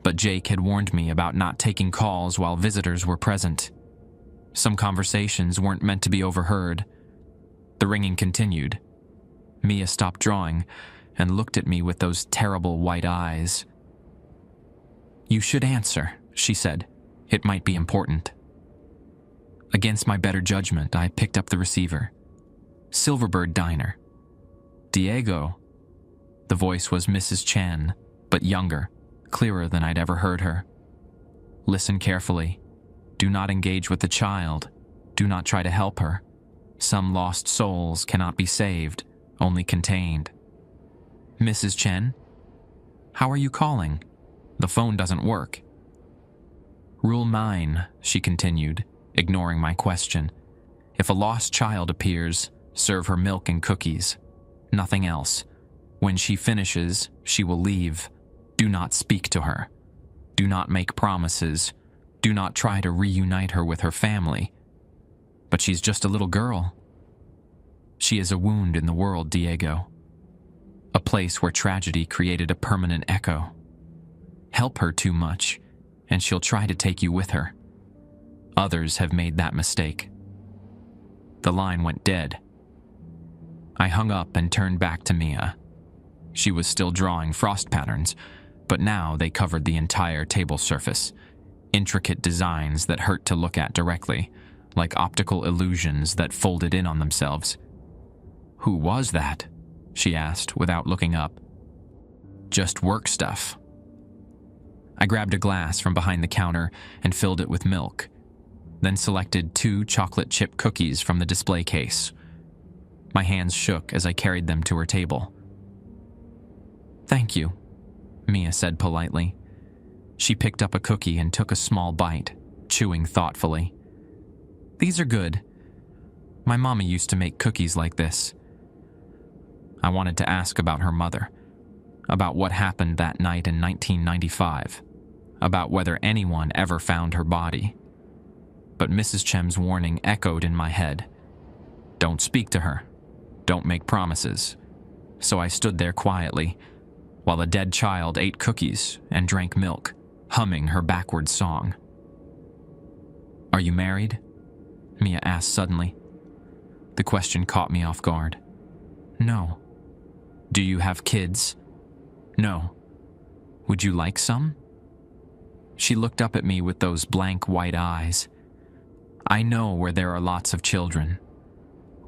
but Jake had warned me about not taking calls while visitors were present. Some conversations weren't meant to be overheard. The ringing continued. Mia stopped drawing and looked at me with those terrible white eyes. "You should answer," she said. "It might be important." Against my better judgment, I picked up the receiver. Silverbird Diner. "Diego." The voice was Mrs. Chen, but younger, clearer than I'd ever heard her. "Listen carefully. Do not engage with the child. Do not try to help her. Some lost souls cannot be saved, only contained." "Mrs. Chen? How are you calling? The phone doesn't work." "Rule 9, she continued, ignoring my question. "If a lost child appears, serve her milk and cookies. Nothing else. When she finishes, she will leave. Do not speak to her. Do not make promises. Do not try to reunite her with her family. But she's just a little girl. She is a wound in the world, Diego. A place where tragedy created a permanent echo. Help her too much, and she'll try to take you with her. Others have made that mistake. The line went dead. I hung up and turned back to Mia. She was still drawing frost patterns, but now they covered the entire table surface. Intricate designs that hurt to look at directly, like optical illusions that folded in on themselves. "Who was that?" she asked without looking up. "Just work stuff." I grabbed a glass from behind the counter and filled it with milk, then selected 2 chocolate chip cookies from the display case. My hands shook as I carried them to her table. "Thank you," Mia said politely. She picked up a cookie and took a small bite, chewing thoughtfully. "These are good. My mama used to make cookies like this." I wanted to ask about her mother, about what happened that night in 1995, about whether anyone ever found her body. But Mrs. Chem's warning echoed in my head. Don't speak to her. Don't make promises. So I stood there quietly, while a dead child ate cookies and drank milk, humming her backward song. "Are you married?" Mia asked suddenly. The question caught me off guard. "No." "Do you have kids?" "No." "Would you like some?" She looked up at me with those blank white eyes. "I know where there are lots of children.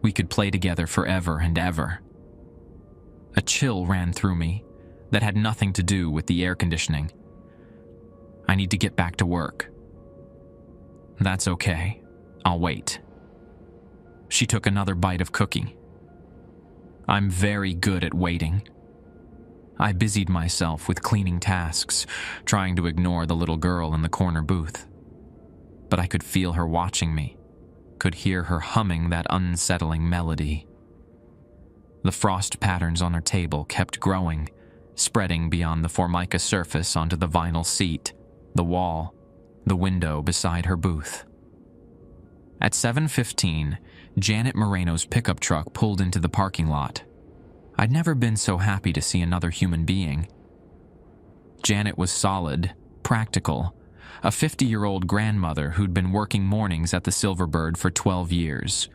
We could play together forever and ever." A chill ran through me that had nothing to do with the air conditioning. "I need to get back to work." "That's okay. I'll wait." She took another bite of cookie. "I'm very good at waiting." I busied myself with cleaning tasks, trying to ignore the little girl in the corner booth. But I could feel her watching me, could hear her humming that unsettling melody. The frost patterns on her table kept growing, spreading beyond the formica surface onto the vinyl seat, the wall, the window beside her booth. At 7:15, Janet Moreno's pickup truck pulled into the parking lot. I'd never been so happy to see another human being. Janet was solid, practical, a 50-year-old grandmother who'd been working mornings at the Silverbird for 12 years.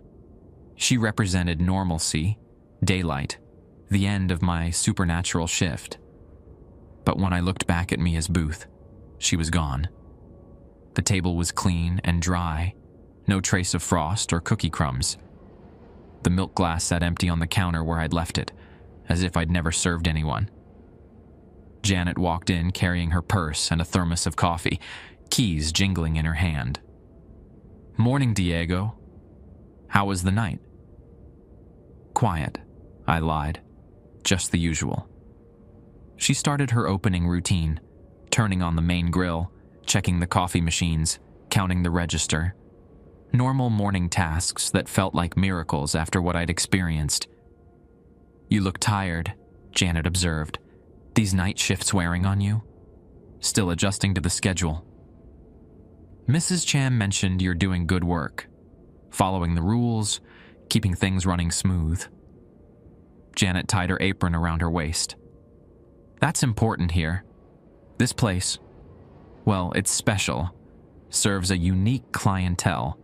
She represented normalcy, daylight, the end of my supernatural shift. But when I looked back at Mia's booth, she was gone. The table was clean and dry, no trace of frost or cookie crumbs. The milk glass sat empty on the counter where I'd left it, as if I'd never served anyone. Janet walked in carrying her purse and a thermos of coffee, keys jingling in her hand. "Morning, Diego. How was the night?" "Quiet," I lied. "Just the usual." She started her opening routine, turning on the main grill, checking the coffee machines, counting the register. Normal morning tasks that felt like miracles after what I'd experienced. "You look tired," Janet observed. "These night shifts wearing on you?" "Still adjusting to the schedule." "Mrs. Cham mentioned you're doing good work, following the rules, keeping things running smooth." Janet tied her apron around her waist. "That's important here. This place, well, it's special, serves a unique clientele."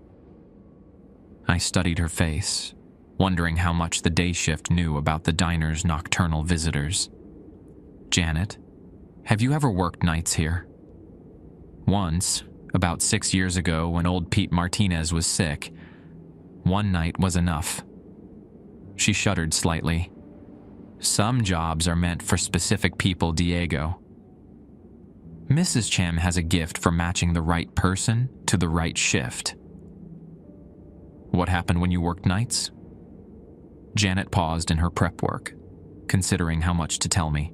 I studied her face, wondering how much the day shift knew about the diner's nocturnal visitors. "Janet, have you ever worked nights here?" "Once, about 6 years ago when old Pete Martinez was sick. One night was enough." She shuddered slightly. "Some jobs are meant for specific people, Diego. Mrs. Cham has a gift for matching the right person to the right shift." "What happened when you worked nights?" Janet paused in her prep work, considering how much to tell me.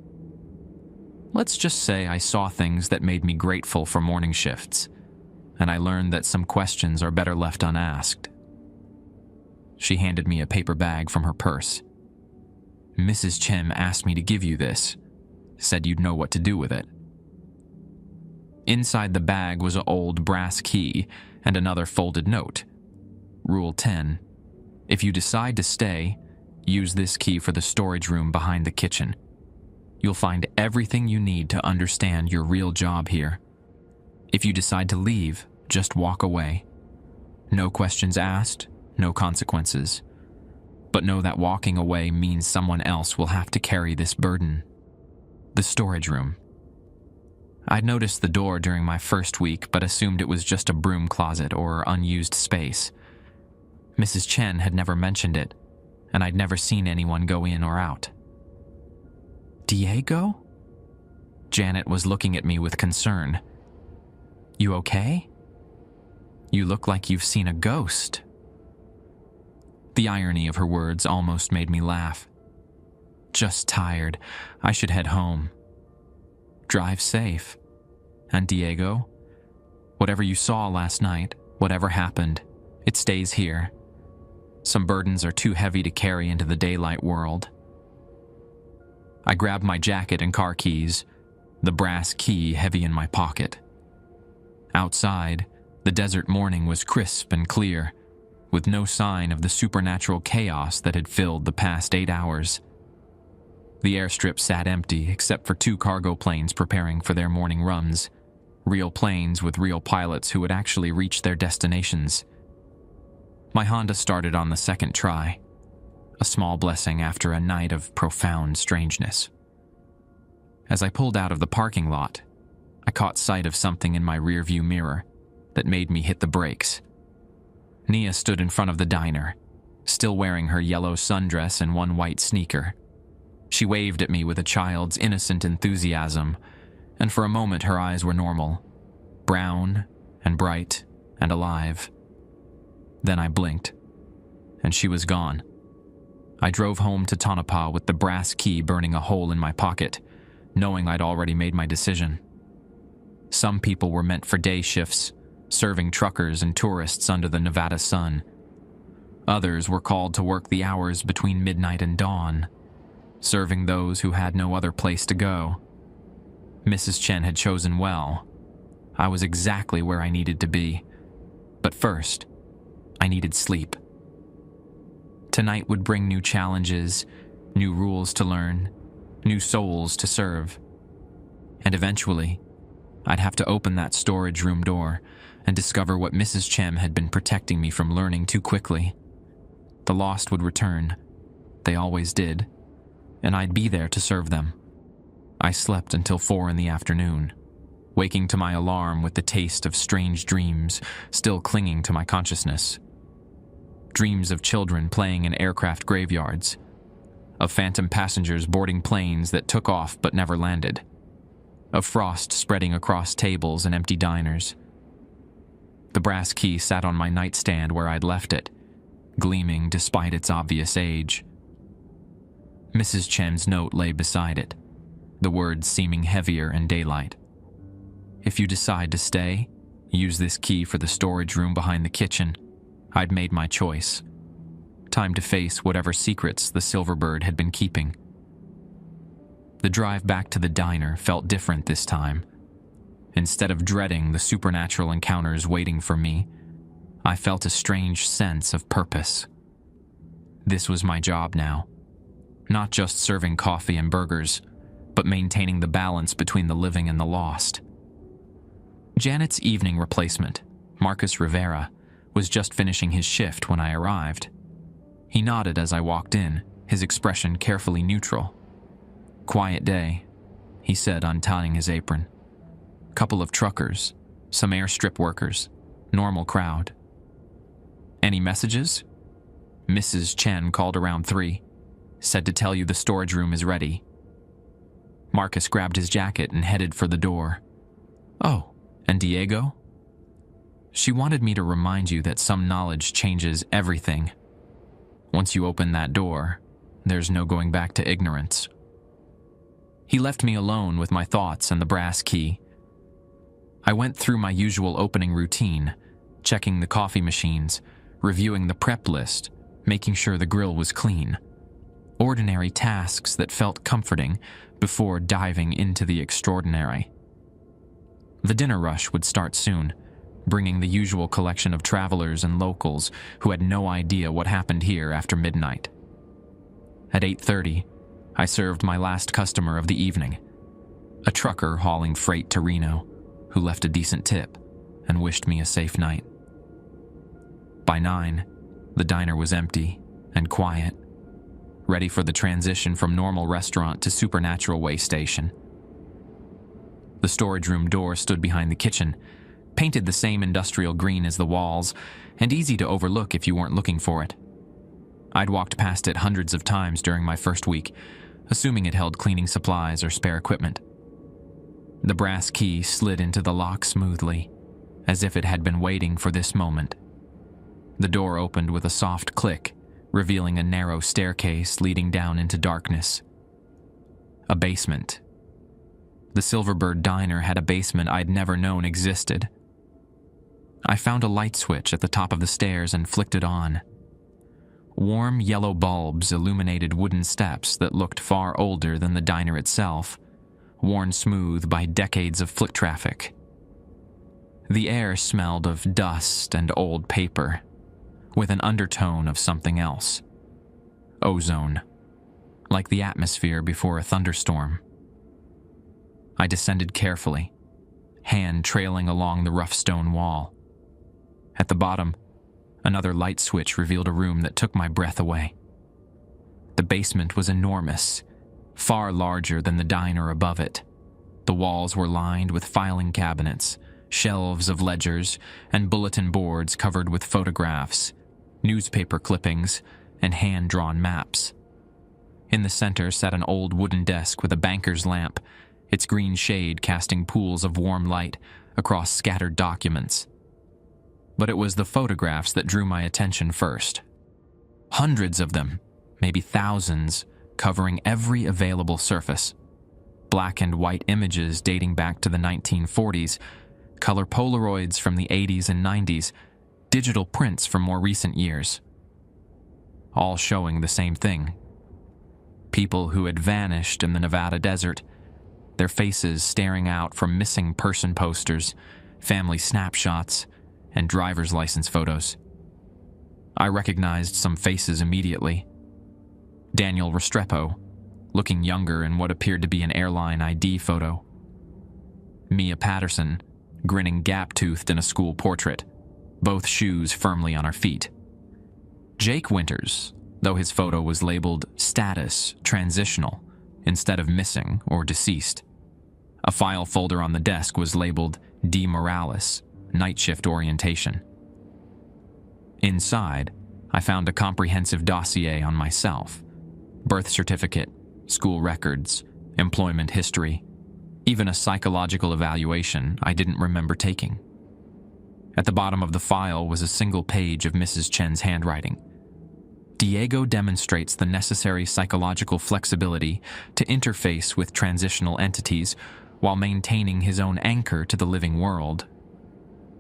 "Let's just say I saw things that made me grateful for morning shifts, and I learned that some questions are better left unasked." She handed me a paper bag from her purse. "Mrs. Chim asked me to give you this, said you'd know what to do with it." Inside the bag was an old brass key and another folded note. Rule 10. If you decide to stay, use this key for the storage room behind the kitchen. You'll find everything you need to understand your real job here. If you decide to leave, just walk away. No questions asked, no consequences. But know that walking away means someone else will have to carry this burden. The storage room. I'd noticed the door during my first week, but assumed it was just a broom closet or unused space. Mrs. Chen had never mentioned it, and I'd never seen anyone go in or out. Diego? Janet was looking at me with concern. You okay? You look like you've seen a ghost. The irony of her words almost made me laugh. Just tired. I should head home. Drive safe. And Diego? Whatever you saw last night, whatever happened, it stays here. Some burdens are too heavy to carry into the daylight world. I grabbed my jacket and car keys, the brass key heavy in my pocket. Outside, the desert morning was crisp and clear, with no sign of the supernatural chaos that had filled the past 8 hours. The airstrip sat empty except for 2 cargo planes preparing for their morning runs, real planes with real pilots who would actually reach their destinations. My Honda started on the second try, a small blessing after a night of profound strangeness. As I pulled out of the parking lot, I caught sight of something in my rearview mirror that made me hit the brakes. Nia stood in front of the diner, still wearing her yellow sundress and one white sneaker. She waved at me with a child's innocent enthusiasm, and for a moment her eyes were normal, brown and bright and alive. Then I blinked, and she was gone. I drove home to Tonopah with the brass key burning a hole in my pocket, knowing I'd already made my decision. Some people were meant for day shifts, serving truckers and tourists under the Nevada sun. Others were called to work the hours between midnight and dawn, serving those who had no other place to go. Mrs. Chen had chosen well. I was exactly where I needed to be. But first, I needed sleep. Tonight would bring new challenges, new rules to learn, new souls to serve. And eventually, I'd have to open that storage room door and discover what Mrs. Chen had been protecting me from learning too quickly. The lost would return. They always did. And I'd be there to serve them. I slept until 4 in the afternoon, waking to my alarm with the taste of strange dreams still clinging to my consciousness. Dreams of children playing in aircraft graveyards, of phantom passengers boarding planes that took off but never landed, of frost spreading across tables and empty diners. The brass key sat on my nightstand where I'd left it, gleaming despite its obvious age. Mrs. Chen's note lay beside it, the words seeming heavier in daylight. If you decide to stay, use this key for the storage room behind the kitchen. I'd made my choice. Time to face whatever secrets the Silverbird had been keeping. The drive back to the diner felt different this time. Instead of dreading the supernatural encounters waiting for me, I felt a strange sense of purpose. This was my job now. Not just serving coffee and burgers, but maintaining the balance between the living and the lost. Janet's evening replacement, Marcus Rivera, was just finishing his shift when I arrived. He nodded as I walked in, his expression carefully neutral. "Quiet day," he said, untying his apron. "Couple of truckers, some airstrip workers, normal crowd." "Any messages?" "Mrs. Chen called around 3. Said to tell you the storage room is ready." Marcus grabbed his jacket and headed for the door. "Oh, and Diego?" "She wanted me to remind you that some knowledge changes everything. Once you open that door, there's no going back to ignorance." He left me alone with my thoughts and the brass key. I went through my usual opening routine, checking the coffee machines, reviewing the prep list, making sure the grill was clean. Ordinary tasks that felt comforting before diving into the extraordinary. The dinner rush would start soon, bringing the usual collection of travelers and locals who had no idea what happened here after midnight. At 8:30, I served my last customer of the evening, a trucker hauling freight to Reno, who left a decent tip and wished me a safe night. By 9, the diner was empty and quiet, ready for the transition from normal restaurant to supernatural way station. The storage room door stood behind the kitchen, painted the same industrial green as the walls, and easy to overlook if you weren't looking for it. I'd walked past it hundreds of times during my first week, assuming it held cleaning supplies or spare equipment. The brass key slid into the lock smoothly, as if it had been waiting for this moment. The door opened with a soft click, revealing a narrow staircase leading down into darkness. A basement. The Silverbird Diner had a basement I'd never known existed. I found a light switch at the top of the stairs and flicked it on. Warm yellow bulbs illuminated wooden steps that looked far older than the diner itself, worn smooth by decades of foot traffic. The air smelled of dust and old paper, with an undertone of something else. Ozone, like the atmosphere before a thunderstorm. I descended carefully, hand trailing along the rough stone wall. At the bottom, another light switch revealed a room that took my breath away. The basement was enormous, far larger than the diner above it. The walls were lined with filing cabinets, shelves of ledgers, and bulletin boards covered with photographs, newspaper clippings, and hand-drawn maps. In the center sat an old wooden desk with a banker's lamp, its green shade casting pools of warm light across scattered documents. But it was the photographs that drew my attention first. Hundreds of them, maybe thousands, covering every available surface. Black and white images dating back to the 1940s, color Polaroids from the 80s and 90s, digital prints from more recent years. All showing the same thing. People who had vanished in the Nevada desert, their faces staring out from missing person posters, family snapshots, and driver's license photos. I recognized some faces immediately. Daniel Restrepo, looking younger in what appeared to be an airline ID photo. Mia Patterson, grinning gap-toothed in a school portrait, both shoes firmly on her feet. Jake Winters, though his photo was labeled status transitional instead of missing or deceased. A file folder on the desk was labeled D. Morales, night shift orientation. Inside, I found a comprehensive dossier on myself. Birth certificate, school records, employment history, even a psychological evaluation I didn't remember taking. At the bottom of the file was a single page of Mrs. Chen's handwriting. Diego demonstrates the necessary psychological flexibility to interface with transitional entities while maintaining his own anchor to the living world.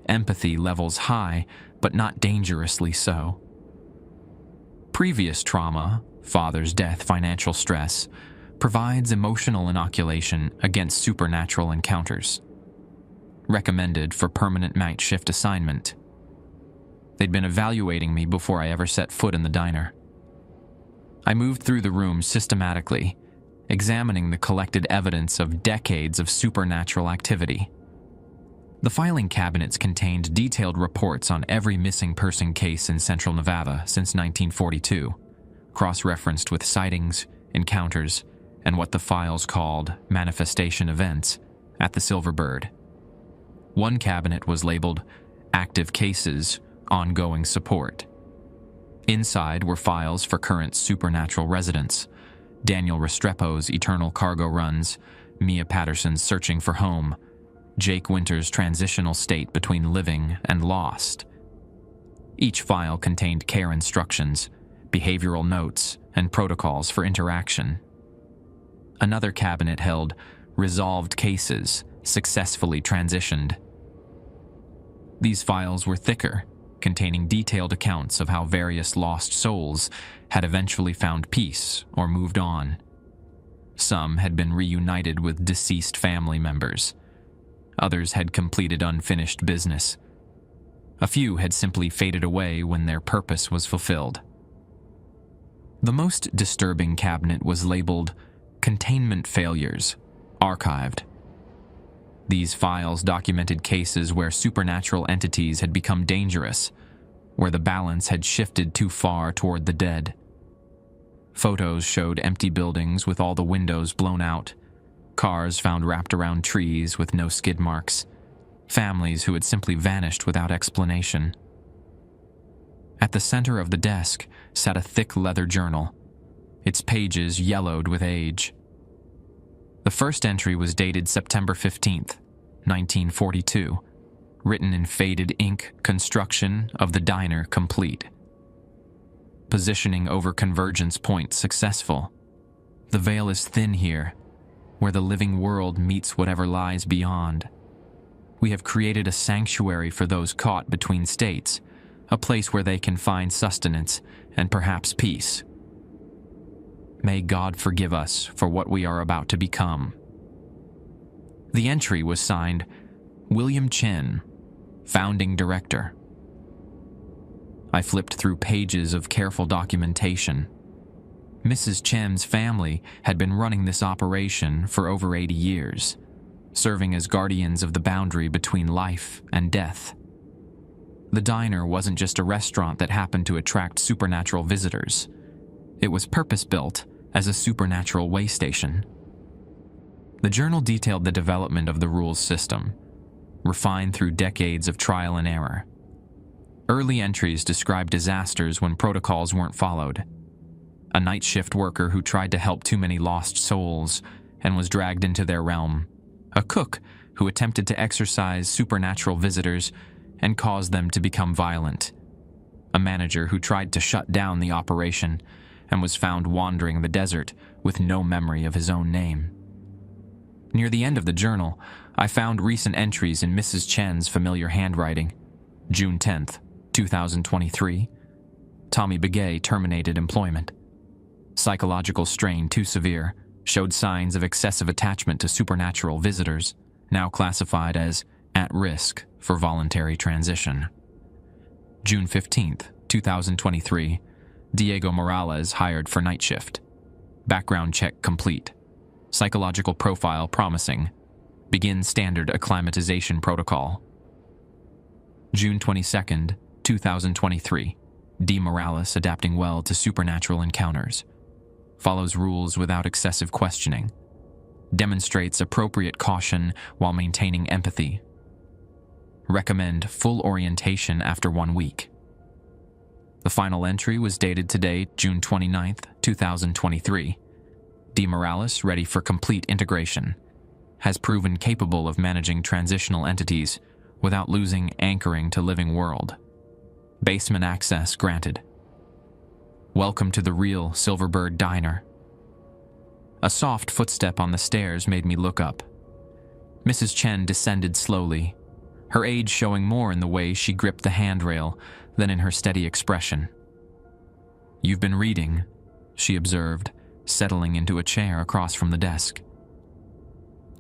Empathy levels high, but not dangerously so. Previous trauma, father's death, financial stress, provides emotional inoculation against supernatural encounters. Recommended for permanent night shift assignment. They'd been evaluating me before I ever set foot in the diner. I moved through the room systematically, examining the collected evidence of decades of supernatural activity. The filing cabinets contained detailed reports on every missing person case in central Nevada since 1942, cross-referenced with sightings, encounters, and what the files called manifestation events at the Silverbird. One cabinet was labeled Active Cases, Ongoing Support. Inside were files for current supernatural residents, Daniel Restrepo's Eternal Cargo Runs, Mia Patterson's Searching for Home, Jake Winters' transitional state between living and lost. Each file contained care instructions, behavioral notes, and protocols for interaction. Another cabinet held Resolved Cases, Successfully Transitioned. These files were thicker, containing detailed accounts of how various lost souls had eventually found peace or moved on. Some had been reunited with deceased family members. Others had completed unfinished business. A few had simply faded away when their purpose was fulfilled. The most disturbing cabinet was labeled Containment Failures, Archived. These files documented cases where supernatural entities had become dangerous, where the balance had shifted too far toward the dead. Photos showed empty buildings with all the windows blown out, cars found wrapped around trees with no skid marks, families who had simply vanished without explanation. At the center of the desk sat a thick leather journal, its pages yellowed with age. The first entry was dated September 15th, 1942, written in faded ink, construction of the diner complete. Positioning over convergence point successful. The veil is thin here, where the living world meets whatever lies beyond. We have created a sanctuary for those caught between states, a place where they can find sustenance and perhaps peace. May God forgive us for what we are about to become. The entry was signed William Chen, Founding Director. I flipped through pages of careful documentation. Mrs. Chen's family had been running this operation for over 80 years, serving as guardians of the boundary between life and death. The diner wasn't just a restaurant that happened to attract supernatural visitors. It was purpose-built as a supernatural way station. The journal detailed the development of the rules system, refined through decades of trial and error. Early entries described disasters when protocols weren't followed. A night shift worker who tried to help too many lost souls and was dragged into their realm. A cook who attempted to exorcise supernatural visitors and caused them to become violent. A manager who tried to shut down the operation and was found wandering the desert with no memory of his own name. Near the end of the journal, I found recent entries in Mrs. Chen's familiar handwriting. June 10th, 2023. Tommy Begay terminated employment. Psychological strain too severe, showed signs of excessive attachment to supernatural visitors, now classified as at risk for voluntary transition. June 15th, 2023. Diego Morales hired for night shift. Background check complete. Psychological profile promising. Begin standard acclimatization protocol. June 22nd, 2023. D. Morales adapting well to supernatural encounters. Follows rules without excessive questioning. Demonstrates appropriate caution while maintaining empathy. Recommend full orientation after 1 week. The final entry was dated today, June 29th, 2023. D. Morales ready for complete integration. Has proven capable of managing transitional entities without losing anchoring to living world. Basement access granted. Welcome to the real Silverbird Diner. A soft footstep on the stairs made me look up. Mrs. Chen descended slowly, her age showing more in the way she gripped the handrail than in her steady expression. "You've been reading," she observed, settling into a chair across from the desk.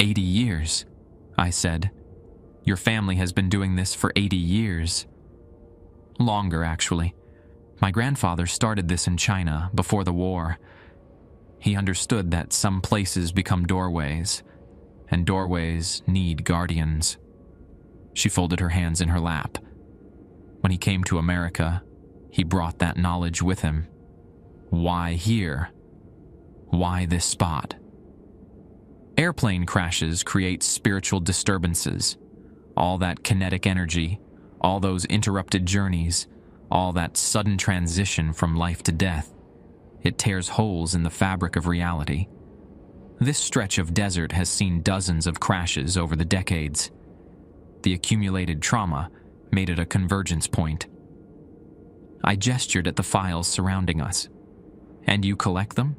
80 years, I said. Your family has been doing this for 80 years. Longer, actually. My grandfather started this in China before the war. He understood that some places become doorways, and doorways need guardians. She folded her hands in her lap. When he came to America, he brought that knowledge with him. Why here? Why this spot? Airplane crashes create spiritual disturbances. All that kinetic energy, all those interrupted journeys, all that sudden transition from life to death. It tears holes in the fabric of reality. This stretch of desert has seen dozens of crashes over the decades. The accumulated trauma made it a convergence point. I gestured at the files surrounding us. And you collect them?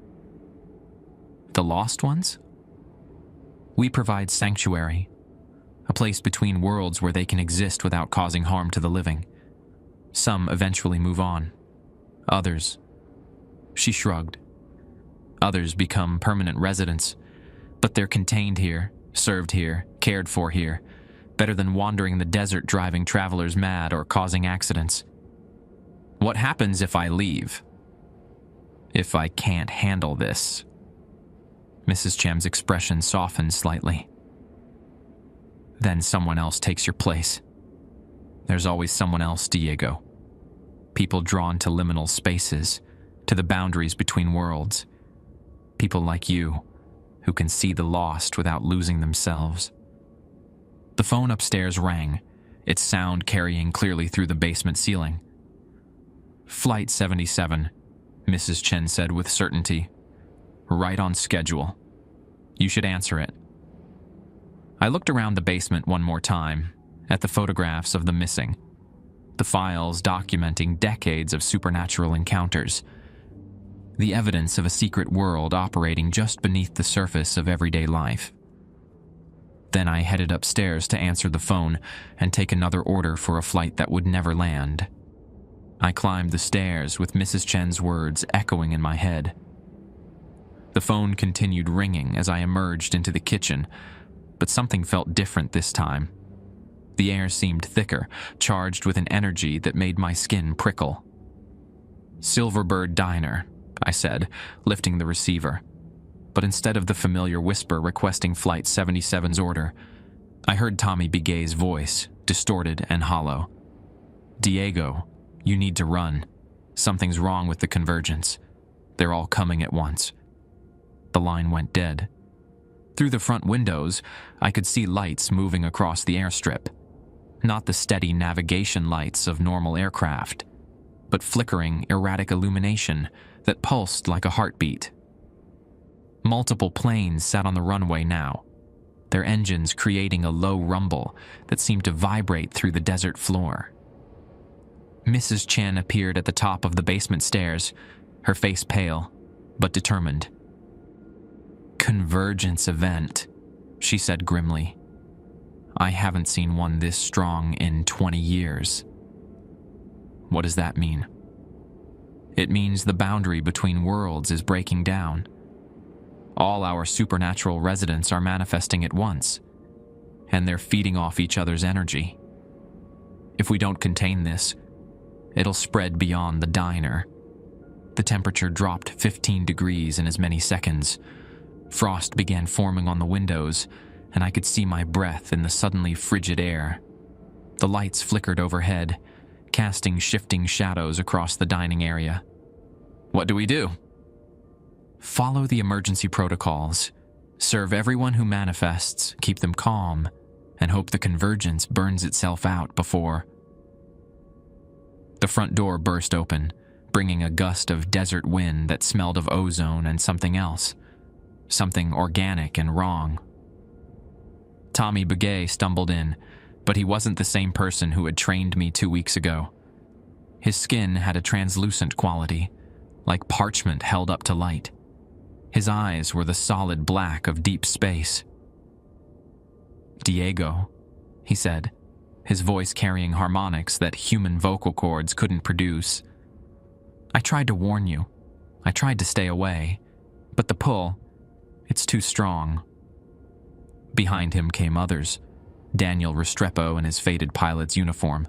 The lost ones? We provide sanctuary, a place between worlds where they can exist without causing harm to the living. Some eventually move on. Others. She shrugged. Others become permanent residents, but they're contained here, served here, cared for here, Better than wandering the desert driving travelers mad or causing accidents. What happens if I leave? If I can't handle this? Mrs. Chem's expression softened slightly. Then someone else takes your place. There's always someone else, Diego. People drawn to liminal spaces, to the boundaries between worlds. People like you, who can see the lost without losing themselves. The phone upstairs rang, its sound carrying clearly through the basement ceiling. Flight 77, Mrs. Chen said with certainty. Right on schedule. You should answer it. I looked around the basement one more time, at the photographs of the missing, the files documenting decades of supernatural encounters, the evidence of a secret world operating just beneath the surface of everyday life. Then I headed upstairs to answer the phone and take another order for a flight that would never land. I climbed the stairs with Mrs. Chen's words echoing in my head. The phone continued ringing as I emerged into the kitchen, but something felt different this time. The air seemed thicker, charged with an energy that made my skin prickle. Silverbird Diner, I said, lifting the receiver. But instead of the familiar whisper requesting Flight 77's order, I heard Tommy Begay's voice, distorted and hollow. Diego, you need to run. Something's wrong with the convergence. They're all coming at once. The line went dead. Through the front windows, I could see lights moving across the airstrip. Not the steady navigation lights of normal aircraft, but flickering, erratic illumination that pulsed like a heartbeat. Multiple planes sat on the runway now, their engines creating a low rumble that seemed to vibrate through the desert floor. Mrs. Chen appeared at the top of the basement stairs, her face pale, but determined. Convergence event, she said grimly. I haven't seen one this strong in 20 years. What does that mean? It means the boundary between worlds is breaking down. All our supernatural residents are manifesting at once, and they're feeding off each other's energy. If we don't contain this, it'll spread beyond the diner. The temperature dropped 15 degrees in as many seconds. Frost began forming on the windows, and I could see my breath in the suddenly frigid air. The lights flickered overhead, casting shifting shadows across the dining area. What do we do? Follow the emergency protocols. Serve everyone who manifests, keep them calm, and hope the convergence burns itself out before... The front door burst open, bringing a gust of desert wind that smelled of ozone and something else. Something organic and wrong. Tommy Begay stumbled in, but he wasn't the same person who had trained me 2 weeks ago. His skin had a translucent quality, like parchment held up to light. His eyes were the solid black of deep space. Diego, he said, his voice carrying harmonics that human vocal cords couldn't produce. I tried to warn you. I tried to stay away, but the pull, it's too strong. Behind him came others, Daniel Restrepo in his faded pilot's uniform,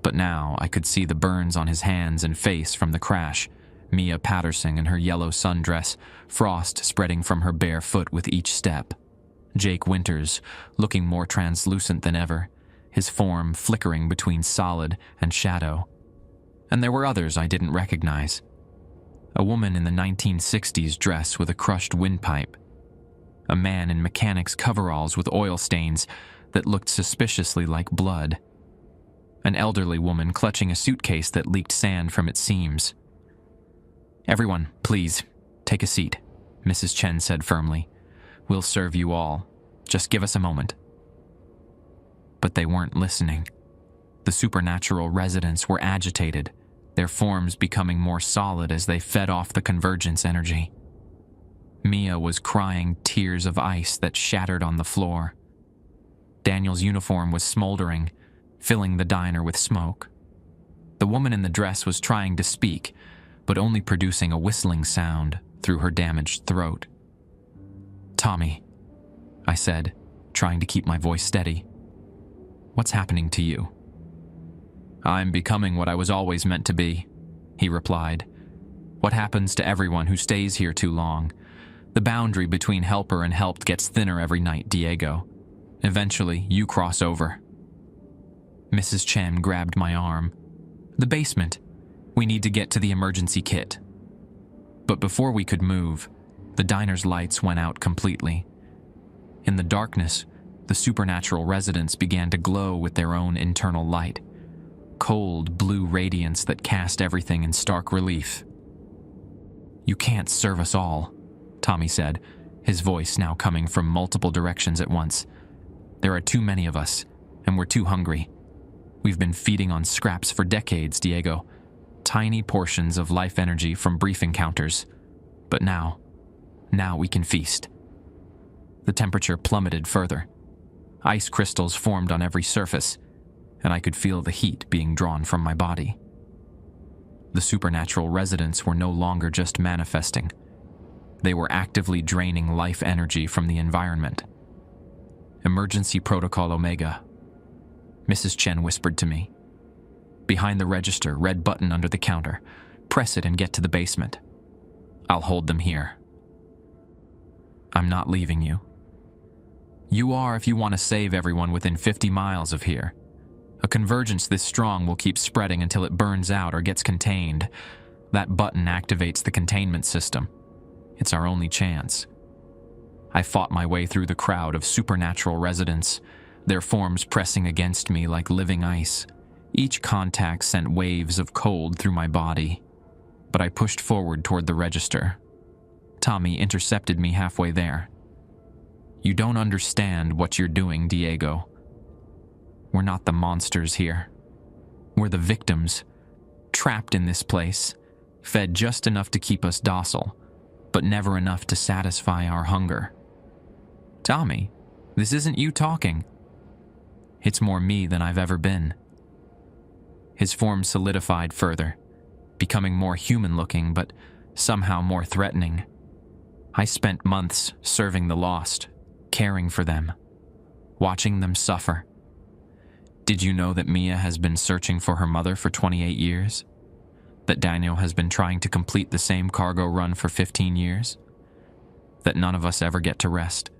but now I could see the burns on his hands and face from the crash, Mia Patterson in her yellow sundress, frost spreading from her bare foot with each step. Jake Winters, looking more translucent than ever, his form flickering between solid and shadow. And there were others I didn't recognize. A woman in the 1960s dress with a crushed windpipe. A man in mechanic's coveralls with oil stains that looked suspiciously like blood. An elderly woman clutching a suitcase that leaked sand from its seams. Everyone, please, take a seat, Mrs. Chen said firmly. We'll serve you all. Just give us a moment. But they weren't listening. The supernatural residents were agitated, their forms becoming more solid as they fed off the convergence energy. Mia was crying tears of ice that shattered on the floor. Daniel's uniform was smoldering, filling the diner with smoke. The woman in the dress was trying to speak, but only producing a whistling sound through her damaged throat. Tommy, I said, trying to keep my voice steady. What's happening to you?" "I'm becoming what I was always meant to be," he replied. "What happens to everyone who stays here too long? The boundary between helper and helped gets thinner every night, Diego. Eventually, you cross over." Mrs. Chen grabbed my arm. "The basement. We need to get to the emergency kit." But before we could move, the diner's lights went out completely. In the darkness, the supernatural residents began to glow with their own internal light, cold blue radiance that cast everything in stark relief. "You can't serve us all," Tommy said, his voice now coming from multiple directions at once. "There are too many of us, and we're too hungry. We've been feeding on scraps for decades, Diego. Tiny portions of life energy from brief encounters. But now we can feast." The temperature plummeted further. Ice crystals formed on every surface, and I could feel the heat being drawn from my body. The supernatural residents were no longer just manifesting. They were actively draining life energy from the environment. "Emergency Protocol Omega," Mrs. Chen whispered to me. "Behind the register, red button under the counter. Press it and get to the basement. I'll hold them here." "I'm not leaving you." "You are if you want to save everyone within 50 miles of here. A convergence this strong will keep spreading until it burns out or gets contained. That button activates the containment system. It's our only chance." I fought my way through the crowd of supernatural residents, their forms pressing against me like living ice. Each contact sent waves of cold through my body, but I pushed forward toward the register. Tommy intercepted me halfway there. "You don't understand what you're doing, Diego. We're not the monsters here. We're the victims, trapped in this place, fed just enough to keep us docile, but never enough to satisfy our hunger." "Tommy, this isn't you talking." "It's more me than I've ever been." His form solidified further, becoming more human-looking, but somehow more threatening. I spent months serving the lost, caring for them, watching them suffer. Did you know that Mia has been searching for her mother for 28 years? That Daniel has been trying to complete the same cargo run for 15 years? That none of us ever get to rest?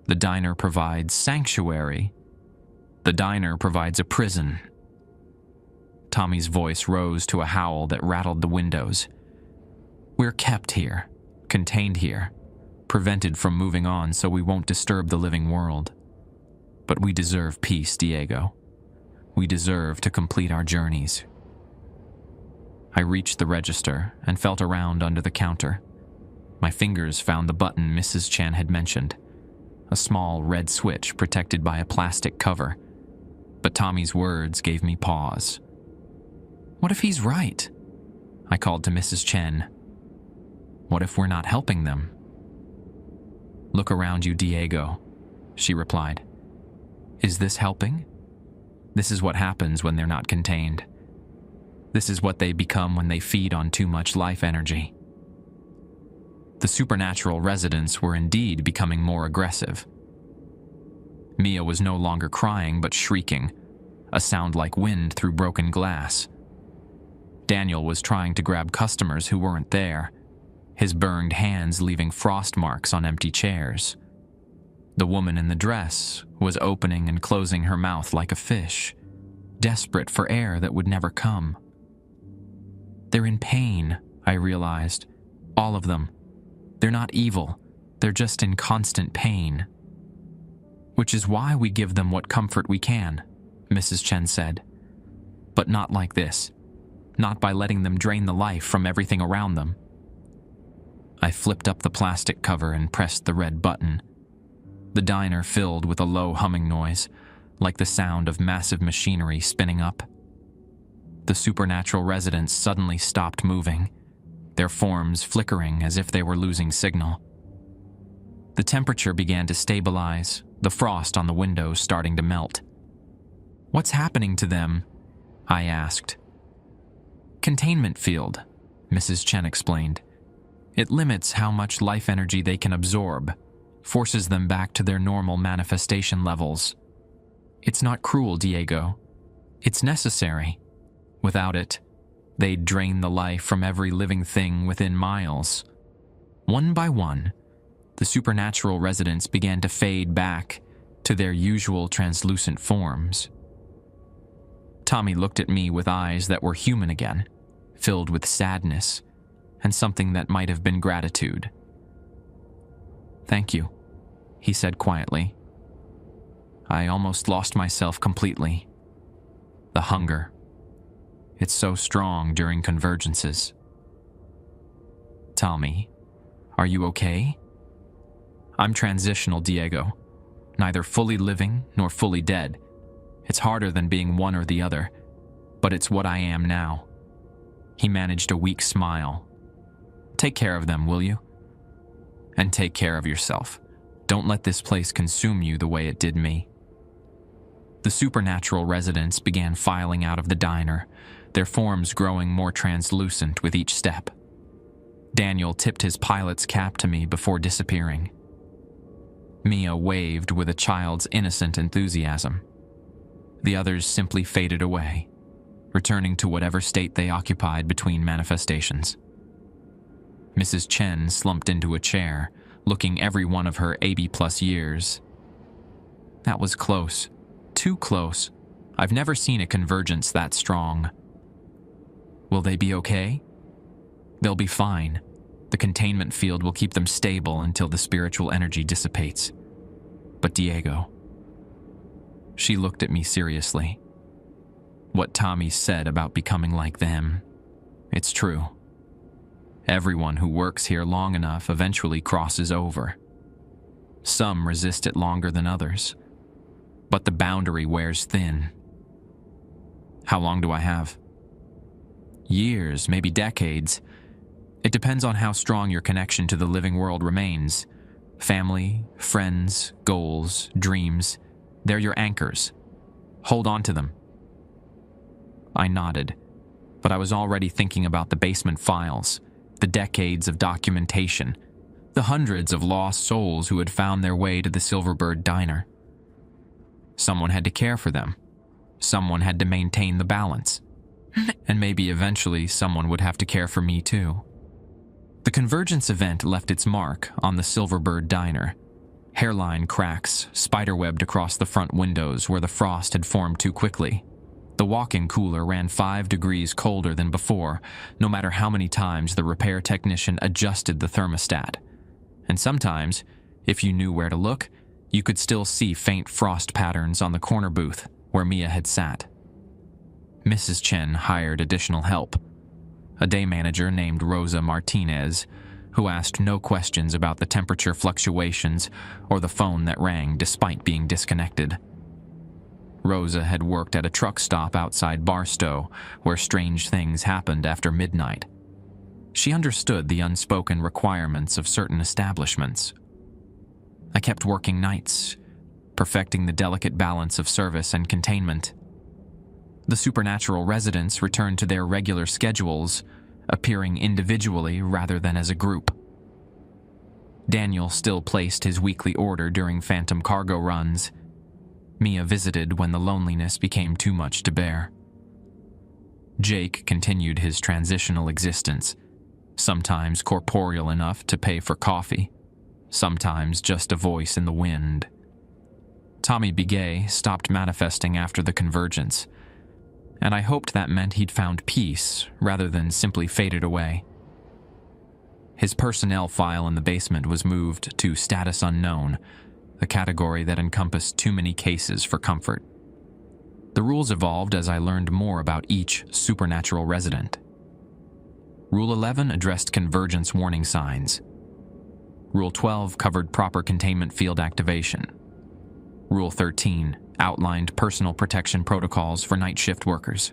The diner provides sanctuary. The diner provides a prison. Tommy's voice rose to a howl that rattled the windows. "We're kept here, contained here, prevented from moving on so we won't disturb the living world. But we deserve peace, Diego. We deserve to complete our journeys." I reached the register and felt around under the counter. My fingers found the button Mrs. Chen had mentioned, a small red switch protected by a plastic cover. But Tommy's words gave me pause. "What if he's right?" I called to Mrs. Chen. "What if we're not helping them?" "Look around you, Diego," she replied. "Is this helping? This is what happens when they're not contained. This is what they become when they feed on too much life energy." The supernatural residents were indeed becoming more aggressive. Mia was no longer crying but shrieking, a sound like wind through broken glass. Daniel was trying to grab customers who weren't there, his burned hands leaving frost marks on empty chairs. The woman in the dress was opening and closing her mouth like a fish, desperate for air that would never come. They're in pain, I realized. All of them. They're not evil. They're just in constant pain. "Which is why we give them what comfort we can," Mrs. Chen said. "But not like this. Not by letting them drain the life from everything around them." I flipped up the plastic cover and pressed the red button. The diner filled with a low humming noise, like the sound of massive machinery spinning up. The supernatural residents suddenly stopped moving, their forms flickering as if they were losing signal. The temperature began to stabilize, the frost on the windows starting to melt. "What's happening to them?" I asked. "Containment field," Mrs. Chen explained. "It limits how much life energy they can absorb, forces them back to their normal manifestation levels." It's not cruel, Diego. It's necessary. Without it, they'd drain the life from every living thing within miles. One by one, the supernatural residents began to fade back to their usual translucent forms. Tommy looked at me with eyes that were human again, filled with sadness and something that might have been gratitude. "Thank you," he said quietly. "I almost lost myself completely. The hunger. It's so strong during convergences." "Tommy, are you okay?" "I'm transitional, Diego. Neither fully living nor fully dead. It's harder than being one or the other, but it's what I am now." He managed a weak smile. "Take care of them, will you? And take care of yourself. Don't let this place consume you the way it did me." The supernatural residents began filing out of the diner, their forms growing more translucent with each step. Daniel tipped his pilot's cap to me before disappearing. Mia waved with a child's innocent enthusiasm. The others simply faded away, returning to whatever state they occupied between manifestations. Mrs. Chen slumped into a chair, looking every one of her 80-plus years. That was close. Too close. I've never seen a convergence that strong. Will they be okay? They'll be fine. The containment field will keep them stable until the spiritual energy dissipates. But Diego... She looked at me seriously. What Tommy said about becoming like them, it's true. Everyone who works here long enough eventually crosses over. Some resist it longer than others, but the boundary wears thin. How long do I have? Years, maybe decades. It depends on how strong your connection to the living world remains. Family, friends, goals, dreams, they're your anchors. Hold on to them. I nodded, but I was already thinking about the basement files, the decades of documentation, the hundreds of lost souls who had found their way to the Silverbird Diner. Someone had to care for them. Someone had to maintain the balance. And maybe eventually someone would have to care for me too. The convergence event left its mark on the Silverbird Diner. Hairline cracks spiderwebbed across the front windows where the frost had formed too quickly. The walk-in cooler ran 5 degrees colder than before, no matter how many times the repair technician adjusted the thermostat. And sometimes, if you knew where to look, you could still see faint frost patterns on the corner booth where Mia had sat. Mrs. Chen hired additional help. A day manager named Rosa Martinez, who asked no questions about the temperature fluctuations or the phone that rang despite being disconnected. Rosa had worked at a truck stop outside Barstow, where strange things happened after midnight. She understood the unspoken requirements of certain establishments. I kept working nights, perfecting the delicate balance of service and containment. The supernatural residents returned to their regular schedules, appearing individually rather than as a group. Daniel still placed his weekly order during phantom cargo runs. Mia visited when the loneliness became too much to bear. Jake continued his transitional existence, sometimes corporeal enough to pay for coffee, sometimes just a voice in the wind. Tommy Begay stopped manifesting after the convergence, and I hoped that meant he'd found peace rather than simply faded away. His personnel file in the basement was moved to status unknown, a category that encompassed too many cases for comfort. The rules evolved as I learned more about each supernatural resident. Rule 11 addressed convergence warning signs. Rule 12 covered proper containment field activation. Rule 13 outlined personal protection protocols for night shift workers.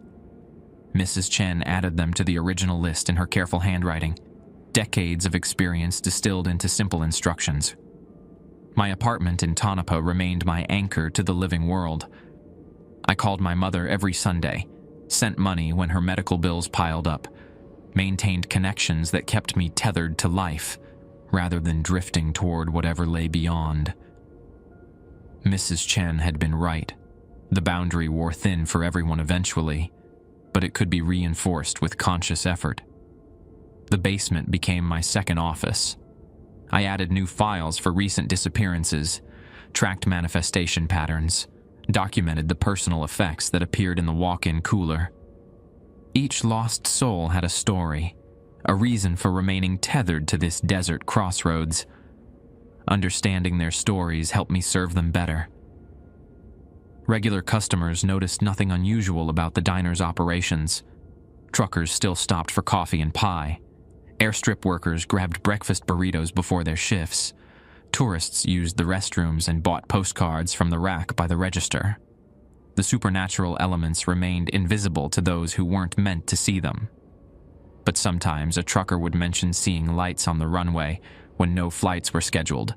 Mrs. Chen added them to the original list in her careful handwriting, decades of experience distilled into simple instructions. My apartment in Tonopah remained my anchor to the living world. I called my mother every Sunday, sent money when her medical bills piled up, maintained connections that kept me tethered to life, rather than drifting toward whatever lay beyond. Mrs. Chen had been right. The boundary wore thin for everyone eventually, but it could be reinforced with conscious effort. The basement became my second office. I added new files for recent disappearances, tracked manifestation patterns, documented the personal effects that appeared in the walk-in cooler. Each lost soul had a story, a reason for remaining tethered to this desert crossroads. Understanding their stories helped me serve them better. Regular customers noticed nothing unusual about the diner's operations. Truckers still stopped for coffee and pie. Airstrip workers grabbed breakfast burritos before their shifts. Tourists used the restrooms and bought postcards from the rack by the register. The supernatural elements remained invisible to those who weren't meant to see them. But sometimes a trucker would mention seeing lights on the runway when no flights were scheduled.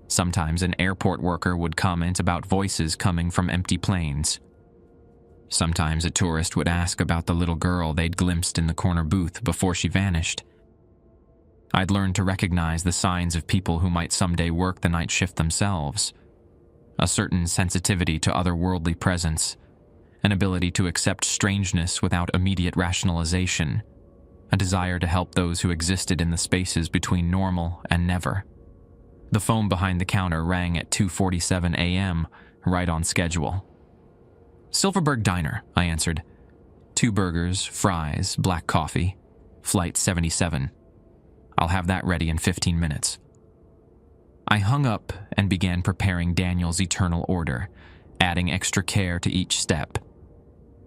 Sometimes an airport worker would comment about voices coming from empty planes. Sometimes a tourist would ask about the little girl they'd glimpsed in the corner booth before she vanished. I'd learned to recognize the signs of people who might someday work the night shift themselves. A certain sensitivity to otherworldly presence, an ability to accept strangeness without immediate rationalization, a desire to help those who existed in the spaces between normal and never. The phone behind the counter rang at 2:47 a.m., right on schedule. "Silverberg Diner," I answered. 2 burgers, fries, black coffee. Flight 77. I'll have that ready in 15 minutes. I hung up and began preparing Daniel's eternal order, adding extra care to each step.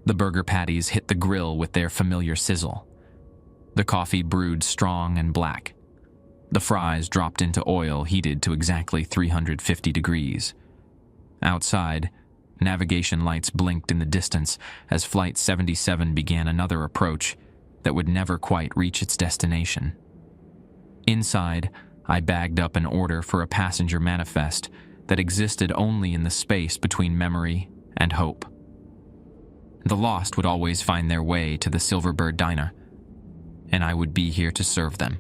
The burger patties hit the grill with their familiar sizzle. The coffee brewed strong and black. The fries dropped into oil heated to exactly 350 degrees. Outside, navigation lights blinked in the distance as Flight 77 began another approach that would never quite reach its destination. Inside, I bagged up an order for a passenger manifest that existed only in the space between memory and hope. The lost would always find their way to the Silverbird Diner, and I would be here to serve them.